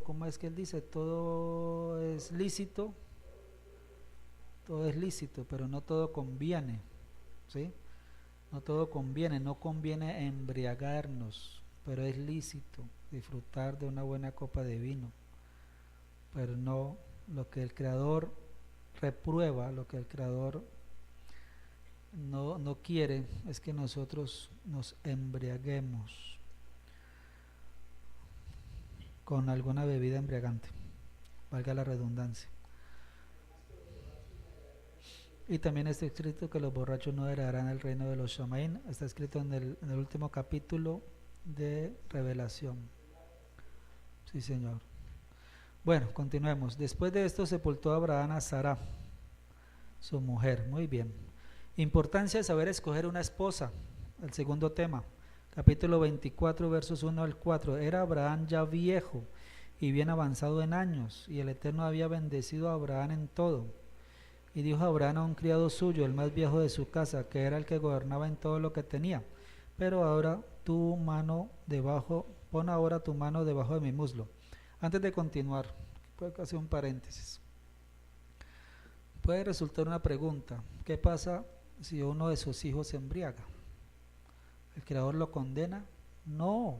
¿cómo es que él dice? Todo es lícito, pero no todo conviene, ¿sí? No todo conviene, no conviene embriagarnos, pero es lícito disfrutar de una buena copa de vino, pero no lo que el Creador reprueba, lo que el Creador no quiere es que nosotros nos embriaguemos con alguna bebida embriagante, valga la redundancia. Y también está escrito que los borrachos no heredarán el reino de los Shamaín. Está escrito en el último capítulo de Revelación. Sí, Señor. Bueno, continuemos. Después de esto sepultó a Abraham a Sara, su mujer. Muy bien. Importancia de saber escoger una esposa. El segundo tema. Capítulo 24, versos 1 al 4. Era Abraham ya viejo y bien avanzado en años, y el Eterno había bendecido a Abraham en todo. Y dijo Abraham a un criado suyo, el más viejo de su casa, que era el que gobernaba en todo lo que tenía: pero ahora pon ahora tu mano debajo de mi muslo. Antes de continuar, puedo hacer un paréntesis. Puede resultar una pregunta: ¿qué pasa si uno de sus hijos se embriaga? ¿El Creador lo condena? No.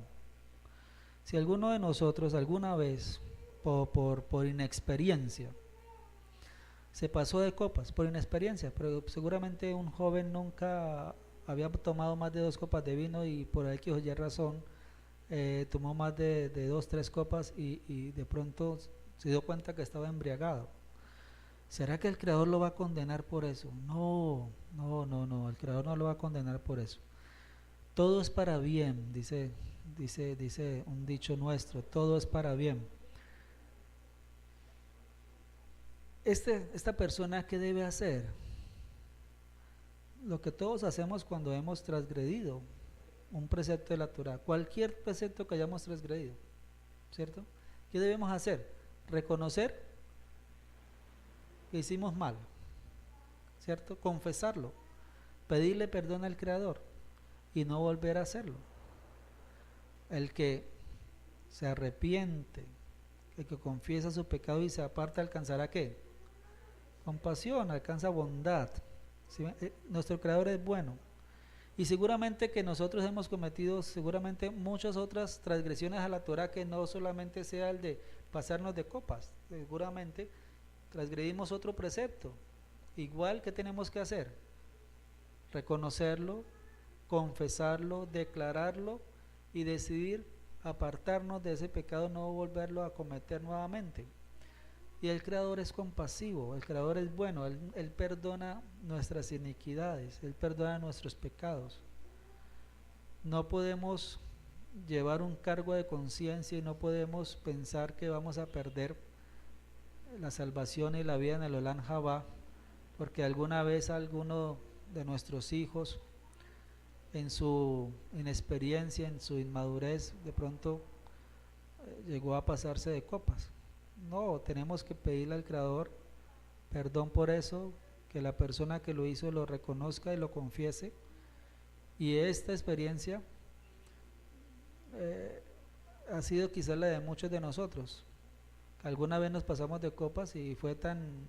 Si alguno de nosotros alguna vez, por inexperiencia, se pasó de copas, por inexperiencia, pero seguramente un joven nunca había tomado más de 2 copas de vino, y por ahí que oye razón tomó más de 2, 3 copas y de pronto se dio cuenta que estaba embriagado. ¿Será que el Creador lo va a condenar por eso? No, no, no, no, el Creador no lo va a condenar por eso. Todo es para bien, dice un dicho nuestro, todo es para bien. Esta persona, ¿qué debe hacer? Lo que todos hacemos cuando hemos transgredido un precepto de la Torah, cualquier precepto que hayamos transgredido, ¿cierto? ¿Qué debemos hacer? Reconocer que hicimos mal, ¿cierto? Confesarlo, pedirle perdón al Creador y no volver a hacerlo. El que se arrepiente, el que confiesa su pecado y se aparta, ¿alcanzará qué? Compasión, alcanza bondad. ¿Sí? Nuestro Creador es bueno. Y seguramente que nosotros hemos cometido seguramente muchas otras transgresiones a la Torah, que no solamente sea el de pasarnos de copas. Seguramente transgredimos otro precepto. Igual, que tenemos que hacer: reconocerlo, confesarlo, declararlo y decidir apartarnos de ese pecado, no volverlo a cometer nuevamente. Y el Creador es compasivo, el Creador es bueno, Él perdona nuestras iniquidades, Él perdona nuestros pecados. No podemos llevar un cargo de conciencia y no podemos pensar que vamos a perder la salvación y la vida en el Olam Jabá, porque alguna vez alguno de nuestros hijos, en su inexperiencia, en su inmadurez, de pronto llegó a pasarse de copas. No, tenemos que pedirle al Creador perdón por eso, que la persona que lo hizo lo reconozca y lo confiese. Y esta experiencia ha sido quizás la de muchos de nosotros. Alguna vez nos pasamos de copas y fue tan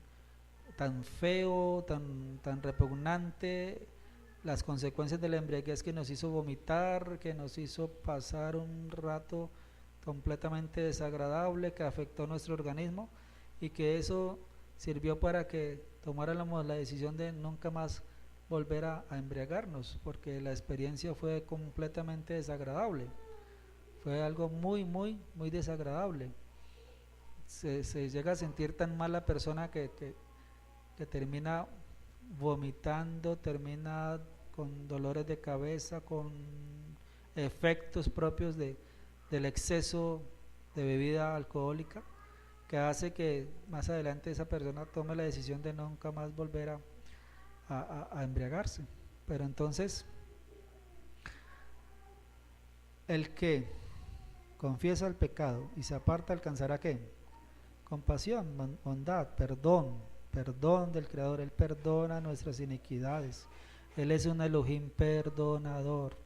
feo, tan repugnante las consecuencias de la embriaguez, que nos hizo vomitar, que nos hizo pasar un rato completamente desagradable, que afectó nuestro organismo, y que eso sirvió para que tomáramos la decisión de nunca más volver a embriagarnos, porque la experiencia fue completamente desagradable, fue algo muy, muy, muy desagradable. Se llega a sentir tan mal la persona que termina vomitando, termina con dolores de cabeza, con efectos propios del exceso de bebida alcohólica, que hace que más adelante esa persona tome la decisión de nunca más volver a embriagarse. Pero entonces, el que confiesa el pecado y se aparta, ¿alcanzará qué? Compasión, bondad, perdón del Creador. Él perdona nuestras iniquidades. Él es un Elohim perdonador.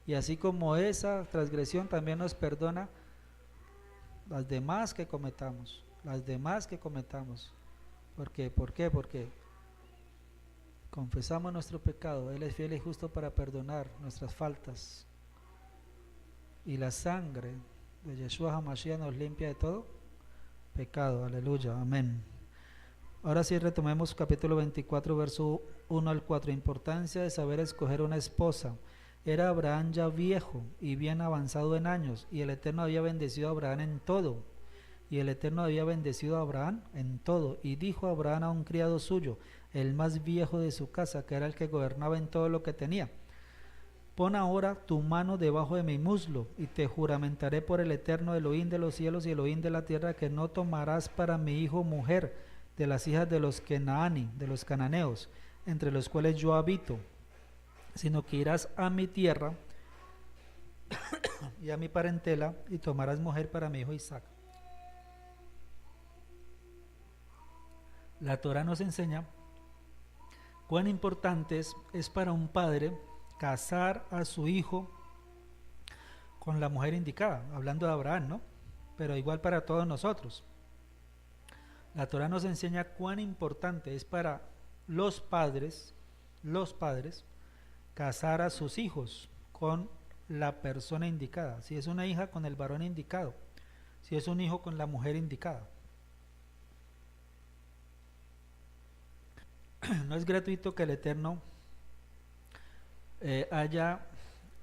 Y así como esa transgresión, también nos perdona las demás que cometamos. ¿Por qué? Porque confesamos nuestro pecado. Él es fiel y justo para perdonar nuestras faltas. Y la sangre de Yeshua HaMashiach nos limpia de todo pecado. Aleluya, amén. Ahora sí, retomemos capítulo 24, verso 1 al 4. Importancia de saber escoger una esposa. Era Abraham ya viejo y bien avanzado en años, y el Eterno había bendecido a Abraham en todo. Y dijo a Abraham a un criado suyo, el más viejo de su casa, que era el que gobernaba en todo lo que tenía: pon ahora tu mano debajo de mi muslo, y te juramentaré por el Eterno, Elohim de los cielos y Elohim de la tierra, que no tomarás para mi hijo mujer de las hijas de los Kenaani, de los cananeos, entre los cuales yo habito, sino que irás a mi tierra y a mi parentela, y tomarás mujer para mi hijo Isaac. La Torah nos enseña cuán importante es para un padre casar a su hijo con la mujer indicada, hablando de Abraham, ¿no? Pero igual para todos nosotros. La Torah nos enseña cuán importante es para los padres, casar a sus hijos con la persona indicada. Si es una hija, con el varón indicado. Si es un hijo, con la mujer indicada. No es gratuito que el Eterno haya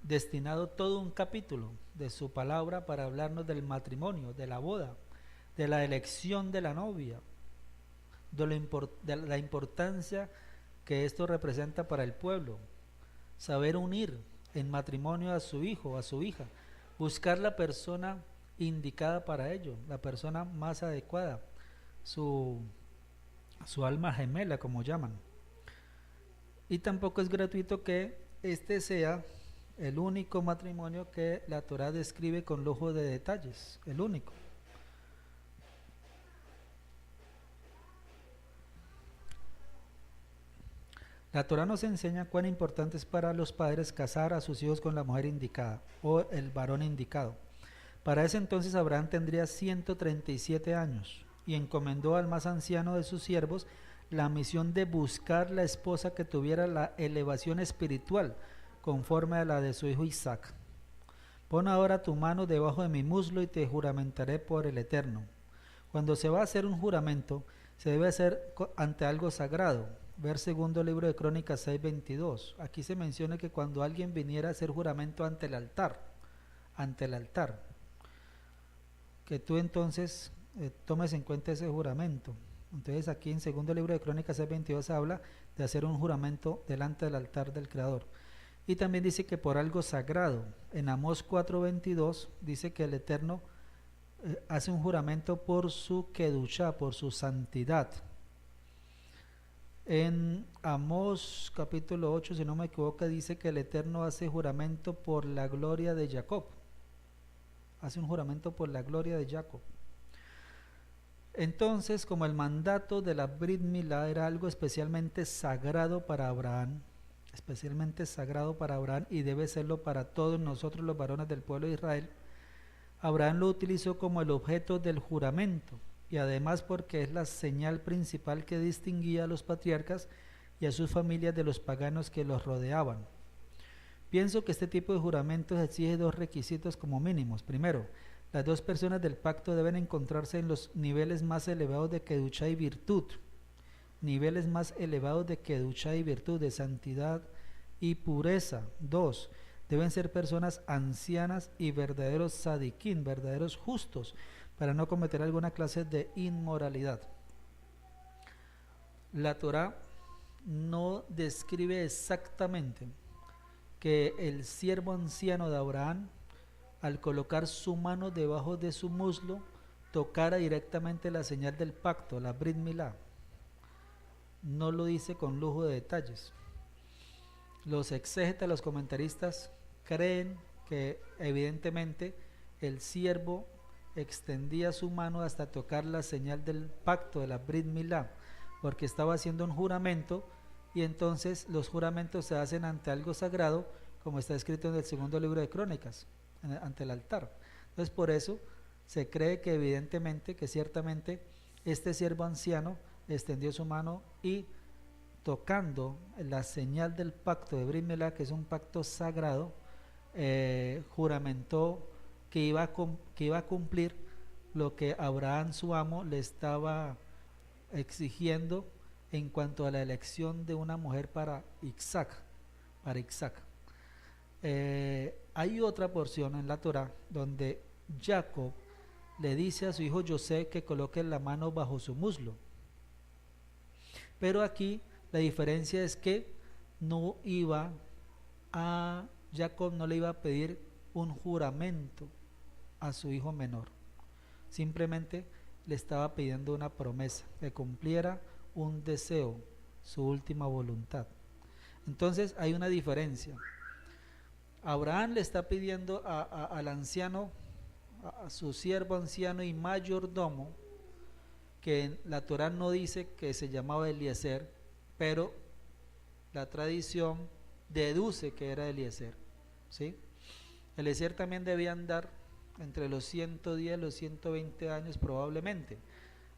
destinado todo un capítulo de su palabra para hablarnos del matrimonio, de la boda, de la elección de la novia, de la importancia que esto representa para el pueblo, saber unir en matrimonio a su hijo o a su hija, buscar la persona indicada para ello, la persona más adecuada, su alma gemela, como llaman. Y tampoco es gratuito que este sea el único matrimonio que la Torá describe con lujo de detalles, el único. La Torá nos enseña cuán importante es para los padres casar a sus hijos con la mujer indicada o el varón indicado. Para ese entonces Abraham tendría 137 años y encomendó al más anciano de sus siervos la misión de buscar la esposa que tuviera la elevación espiritual conforme a la de su hijo Isaac. Pon ahora tu mano debajo de mi muslo y te juramentaré por el Eterno. Cuando se va a hacer un juramento, se debe hacer ante algo sagrado. Ver segundo libro de Crónicas 6:22. Aquí se menciona que cuando alguien viniera a hacer juramento ante el altar, que tú entonces tomes en cuenta ese juramento. Entonces aquí en segundo libro de Crónicas 6:22 habla de hacer un juramento delante del altar del Creador. Y también dice que por algo sagrado. En Amós 4:22 dice que el Eterno hace un juramento por su kedushá, por su santidad. En Amós capítulo 8, si no me equivoco, dice que el Eterno hace juramento por la gloria de Jacob. Hace un juramento por la gloria de Jacob. Entonces, como el mandato de la Brit Milá era algo especialmente sagrado para Abraham, y debe serlo para todos nosotros los varones del pueblo de Israel, Abraham lo utilizó como el objeto del juramento y además porque es la señal principal que distinguía a los patriarcas y a sus familias de los paganos que los rodeaban. Pienso que este tipo de juramentos exige dos requisitos como mínimos. Primero, las dos personas del pacto deben encontrarse en los niveles más elevados de kedushá y virtud, de santidad y pureza. Dos, deben ser personas ancianas y verdaderos sadiquín, verdaderos justos, para no cometer alguna clase de inmoralidad. La Torá no describe exactamente que el siervo anciano de Abraham, al colocar su mano debajo de su muslo, tocara directamente la señal del pacto, la Brit Milá. No lo dice con lujo de detalles. Los exégetas, los comentaristas, creen que evidentemente el siervo extendía su mano hasta tocar la señal del pacto de la Brit Milá, porque estaba haciendo un juramento, y entonces los juramentos se hacen ante algo sagrado, como está escrito en el segundo libro de Crónicas, ante el altar. Entonces por eso se cree que evidentemente, que ciertamente este siervo anciano extendió su mano y tocando la señal del pacto de Brit Milá, que es un pacto sagrado, juramentó que iba a cumplir lo que Abraham, su amo, le estaba exigiendo en cuanto a la elección de una mujer para Isaac. Hay otra porción en la Torá donde Jacob le dice a su hijo José que coloque la mano bajo su muslo, pero aquí la diferencia es que Jacob no le iba a pedir un juramento a su hijo menor, simplemente le estaba pidiendo una promesa, que cumpliera un deseo, su última voluntad. Entonces hay una diferencia. Abraham le está pidiendo al anciano, a su siervo anciano y mayordomo, que la Torá no dice que se llamaba Eliezer, pero la tradición deduce que era Eliezer, ¿sí? Eliezer también debía andar entre los 110 y los 120 años probablemente.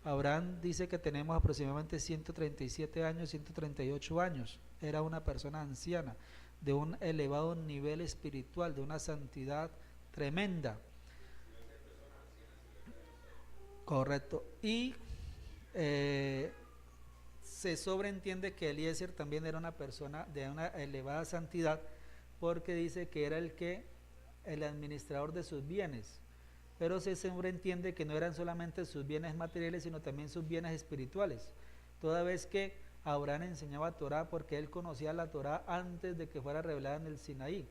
Abraham dice que tenemos aproximadamente 137 años, 138 años. Era una persona anciana, de un elevado nivel espiritual, de una santidad tremenda. Correcto. Y se sobreentiende que Eliezer también era una persona de una elevada santidad, porque dice que era el administrador de sus bienes, pero se sobreentiende que no eran solamente sus bienes materiales, sino también sus bienes espirituales, toda vez que Abraham enseñaba Torah, porque él conocía la Torah antes de que fuera revelada en el Sinaí,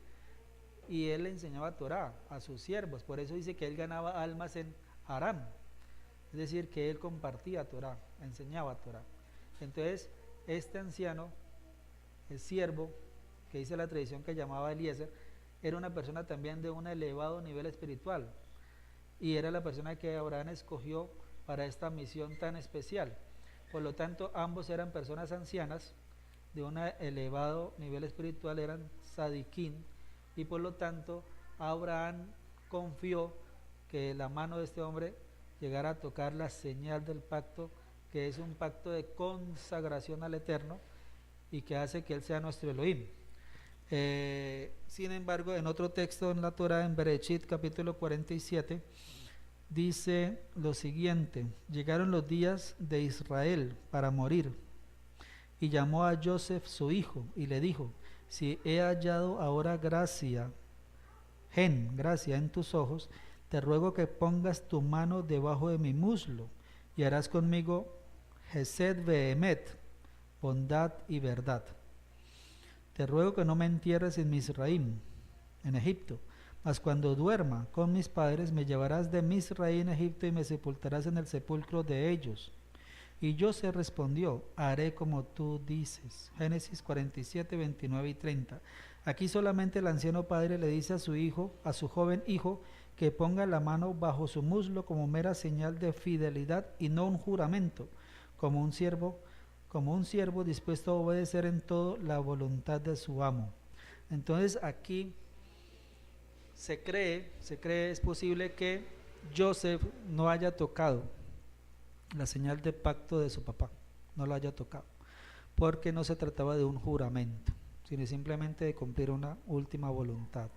y él le enseñaba Torah a sus siervos, por eso dice que él ganaba almas en Aram, es decir, que él compartía Torah, enseñaba Torah. Entonces, este anciano, el siervo, que dice la tradición que llamaba Eliezer, era una persona también de un elevado nivel espiritual, y era la persona que Abraham escogió para esta misión tan especial. Por lo tanto, ambos eran personas ancianas de un elevado nivel espiritual, eran sadiquín, y por lo tanto Abraham confió que la mano de este hombre llegara a tocar la señal del pacto, que es un pacto de consagración al Eterno y que hace que Él sea nuestro Elohim. Sin embargo, en otro texto en la Torah, en Bereshit capítulo 47, dice lo siguiente: llegaron los días de Israel para morir, y llamó a Joseph su hijo y le dijo: si he hallado ahora gracia en tus ojos, te ruego que pongas tu mano debajo de mi muslo y harás conmigo Hesed ve'emet, bondad y verdad. Te ruego que no me entierres en Misraim, en Egipto, mas cuando duerma con mis padres me llevarás de Misraim, Egipto, y me sepultarás en el sepulcro de ellos. Y José respondió: haré como tú dices. Génesis 47, 29 y 30. Aquí solamente el anciano padre le dice a su hijo, a su joven hijo, que ponga la mano bajo su muslo como mera señal de fidelidad y no un juramento, como un siervo dispuesto a obedecer en todo la voluntad de su amo. Entonces aquí se cree, es posible que Joseph no haya tocado la señal de pacto de su papá, no la haya tocado, porque no se trataba de un juramento, sino simplemente de cumplir una última voluntad.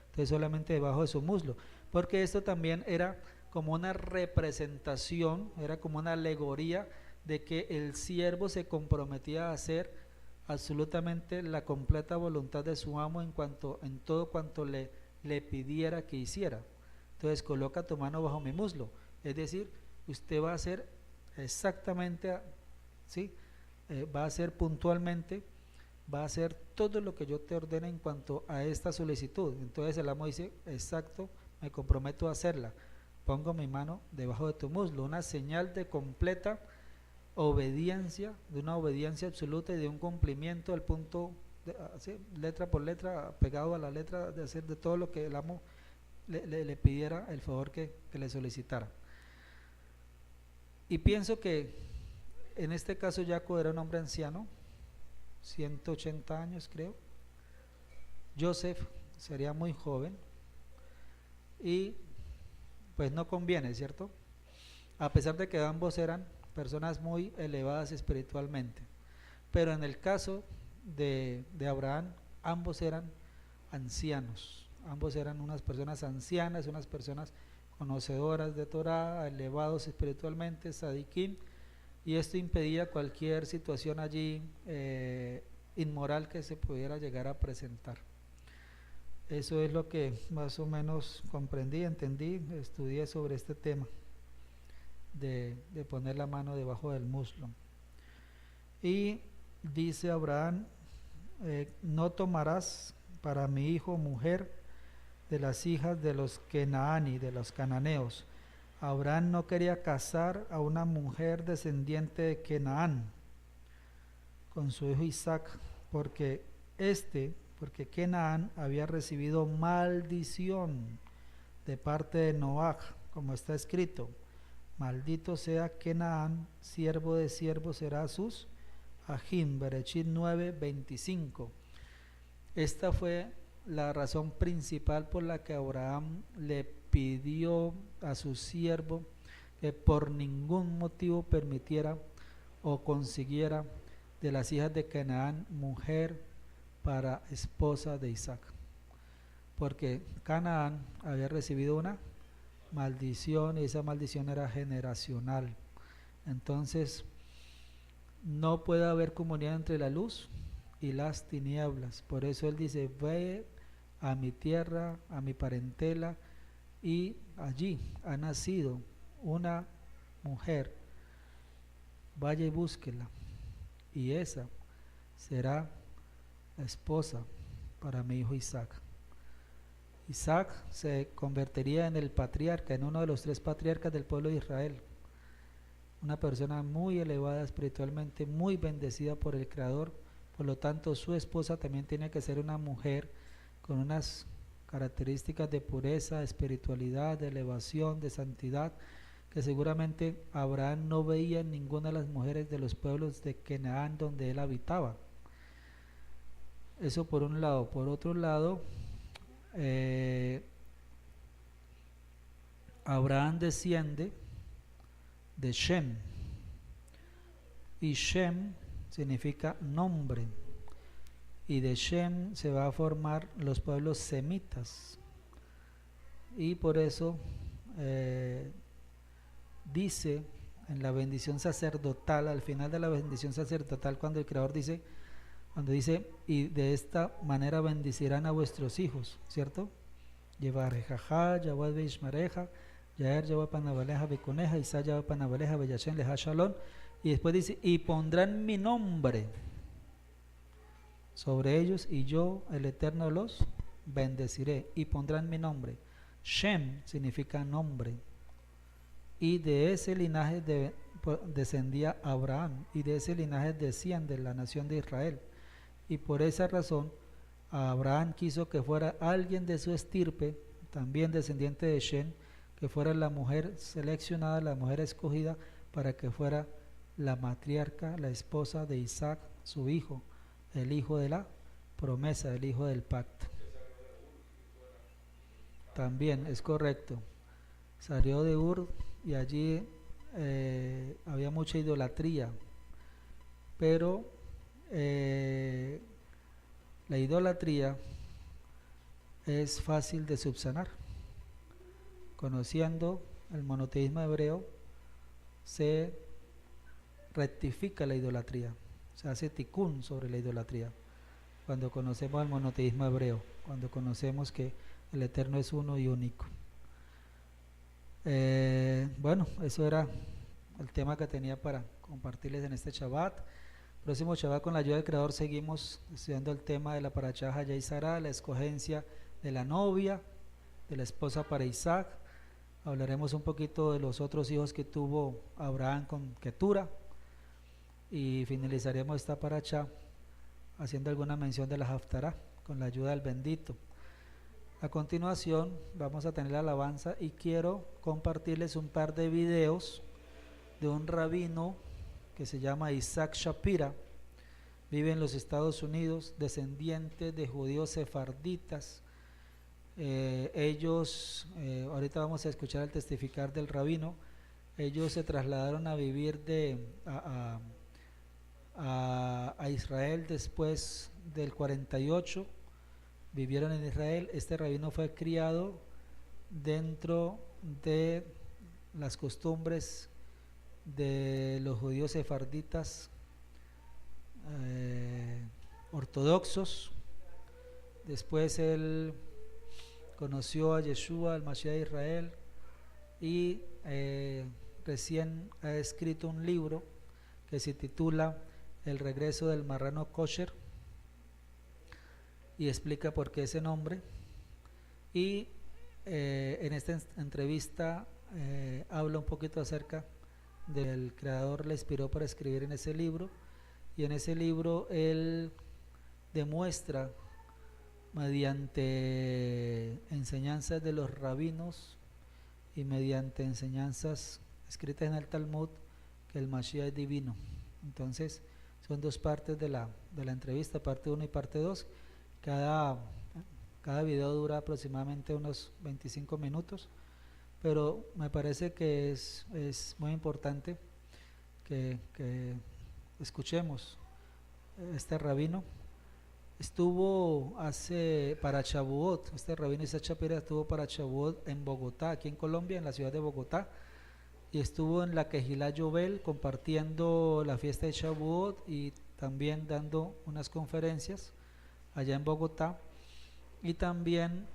Entonces solamente debajo de su muslo, porque esto también era como una representación, era como una alegoría de que el siervo se comprometía a hacer absolutamente la completa voluntad de su amo en todo cuanto le pidiera que hiciera. Entonces, coloca tu mano bajo mi muslo, es decir, usted va a hacer exactamente, ¿sí? Va a hacer puntualmente, va a hacer todo lo que yo te ordene en cuanto a esta solicitud. Entonces el amo dice: exacto, me comprometo a hacerla, pongo mi mano debajo de tu muslo, una señal de completa obediencia, de una obediencia absoluta y de un cumplimiento al punto, así, letra por letra, pegado a la letra, de hacer de todo lo que el amo le pidiera, el favor que le solicitara. Y pienso que en este caso Jacob era un hombre anciano, 180 años creo. Joseph sería muy joven y pues no conviene, ¿cierto? A pesar de que ambos eran personas muy elevadas espiritualmente, pero en el caso de Abraham, ambos eran ancianos, ambos eran unas personas ancianas, unas personas conocedoras de Torah, elevados espiritualmente, sadiquín, y esto impedía cualquier situación allí inmoral que se pudiera llegar a presentar. Eso es lo que más o menos comprendí, entendí, estudié sobre este tema de poner la mano debajo del muslo. Y dice Abraham: no tomarás para mi hijo mujer de las hijas de los Kenaani, de los cananeos. Abraham no quería casar a una mujer descendiente de Kenaán con su hijo Isaac, porque Kenaán había recibido maldición de parte de Noaj, como está escrito: maldito sea Kenaán, siervo de siervos será sus ajim. Bereshit 9:25. Esta fue la razón principal por la que Abraham le pidió a su siervo que por ningún motivo permitiera o consiguiera de las hijas de Canaán mujer para esposa de Isaac, porque Canaán había recibido una maldición y esa maldición era generacional. Entonces no puede haber comunión entre la luz y las tinieblas. Por eso él dice, ve a mi tierra, a mi parentela, y allí ha nacido una mujer, vaya y búsquela, y esa será la esposa para mi hijo Isaac. Isaac se convertiría en el patriarca, en uno de los 3 patriarcas del pueblo de Israel, una persona muy elevada espiritualmente, muy bendecida por el Creador. Por lo tanto, su esposa también tiene que ser una mujer con unas características de pureza, de espiritualidad, de elevación, de santidad, que seguramente Abraham no veía en ninguna de las mujeres de los pueblos de Canaán donde él habitaba. Eso por un lado. Por otro lado, Abraham desciende de Shem, y Shem significa nombre, y de Shem se va a formar los pueblos semitas, y por eso dice en la bendición sacerdotal, al final de la bendición sacerdotal, cuando el Creador dice, y de esta manera bendecirán a vuestros hijos, ¿cierto? Yevarejajá, Yahweh Beishmareja, Yaer Yahweh Panabaleja Beconeja, Isa Yahweh Panabaleja Beyashen Leja Shalom, y después dice, y pondrán mi nombre sobre ellos, y yo, el Eterno, los bendeciré, y pondrán mi nombre. Shem significa nombre, y de ese linaje descendía Abraham, y de ese linaje desciende la nación de Israel, y por esa razón Abraham quiso que fuera alguien de su estirpe, también descendiente de Shem, que fuera la mujer seleccionada, la mujer escogida, para que fuera la matriarca, la esposa de Isaac, su hijo, el hijo de la promesa, el hijo del pacto. También es correcto. Salió de Ur, y allí había mucha idolatría, pero la idolatría es fácil de subsanar. Conociendo el monoteísmo hebreo, se rectifica la idolatría, se hace tikkun sobre la idolatría. Cuando conocemos el monoteísmo hebreo, cuando conocemos que el Eterno es uno y único. Bueno, eso era el tema que tenía para compartirles en este Shabbat. Próximo Shabbat, con la ayuda del Creador, seguimos estudiando el tema de la Parashá Hayá y Sará, la escogencia de la novia, de la esposa para Isaac. Hablaremos un poquito de los otros hijos que tuvo Abraham con Ketura, y finalizaremos esta Parashá haciendo alguna mención de la Haftará con la ayuda del bendito. A continuación vamos a tener la alabanza, y quiero compartirles un par de videos de un rabino que se llama Isaac Shapira. Vive en los Estados Unidos, descendiente de judíos sefarditas. Ellos, ahorita vamos a escuchar el testificar del rabino. Ellos se trasladaron a vivir a Israel después del 48. Vivieron en Israel. Este rabino fue criado dentro de las costumbres de los judíos sefarditas ortodoxos. Después él conoció a Yeshua, el Mashiach de Israel, y recién ha escrito un libro que se titula El regreso del marrano kosher, y explica por qué ese nombre. Y en esta entrevista habla un poquito acerca del Creador, le inspiró para escribir en ese libro, y en ese libro él demuestra mediante enseñanzas de los rabinos y mediante enseñanzas escritas en el Talmud que el Mashiach es divino. Entonces son 2 partes de la entrevista, parte 1 y parte 2. Cada video dura aproximadamente unos 25 minutos, pero me parece que es muy importante que escuchemos. Este rabino estuvo para Shavuot, este rabino Isaac Shapira estuvo para Shavuot en Bogotá, aquí en Colombia, en la ciudad de Bogotá, y estuvo en la Kehilá Yovel compartiendo la fiesta de Shavuot, y también dando unas conferencias allá en Bogotá, y también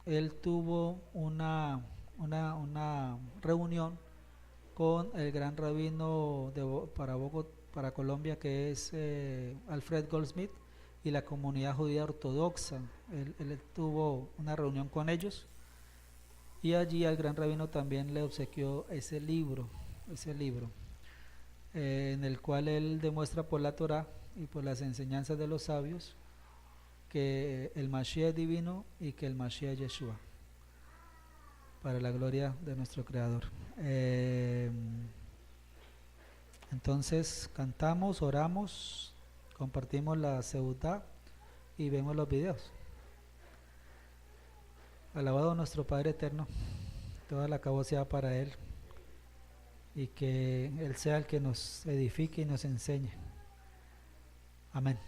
él tuvo una reunión con el gran rabino para Colombia, que es Alfred Goldsmith, y la comunidad judía ortodoxa. Él tuvo una reunión con ellos, y allí al gran rabino también le obsequió ese libro, en el cual él demuestra por la Torá y por las enseñanzas de los sabios que el Mashiach es divino y que el Mashiach es Yeshua, para la gloria de nuestro Creador. Entonces cantamos, oramos, compartimos la Seudá y vemos los videos. Alabado nuestro Padre eterno, toda la cabo sea para Él, y que Él sea el que nos edifique y nos enseñe. Amén.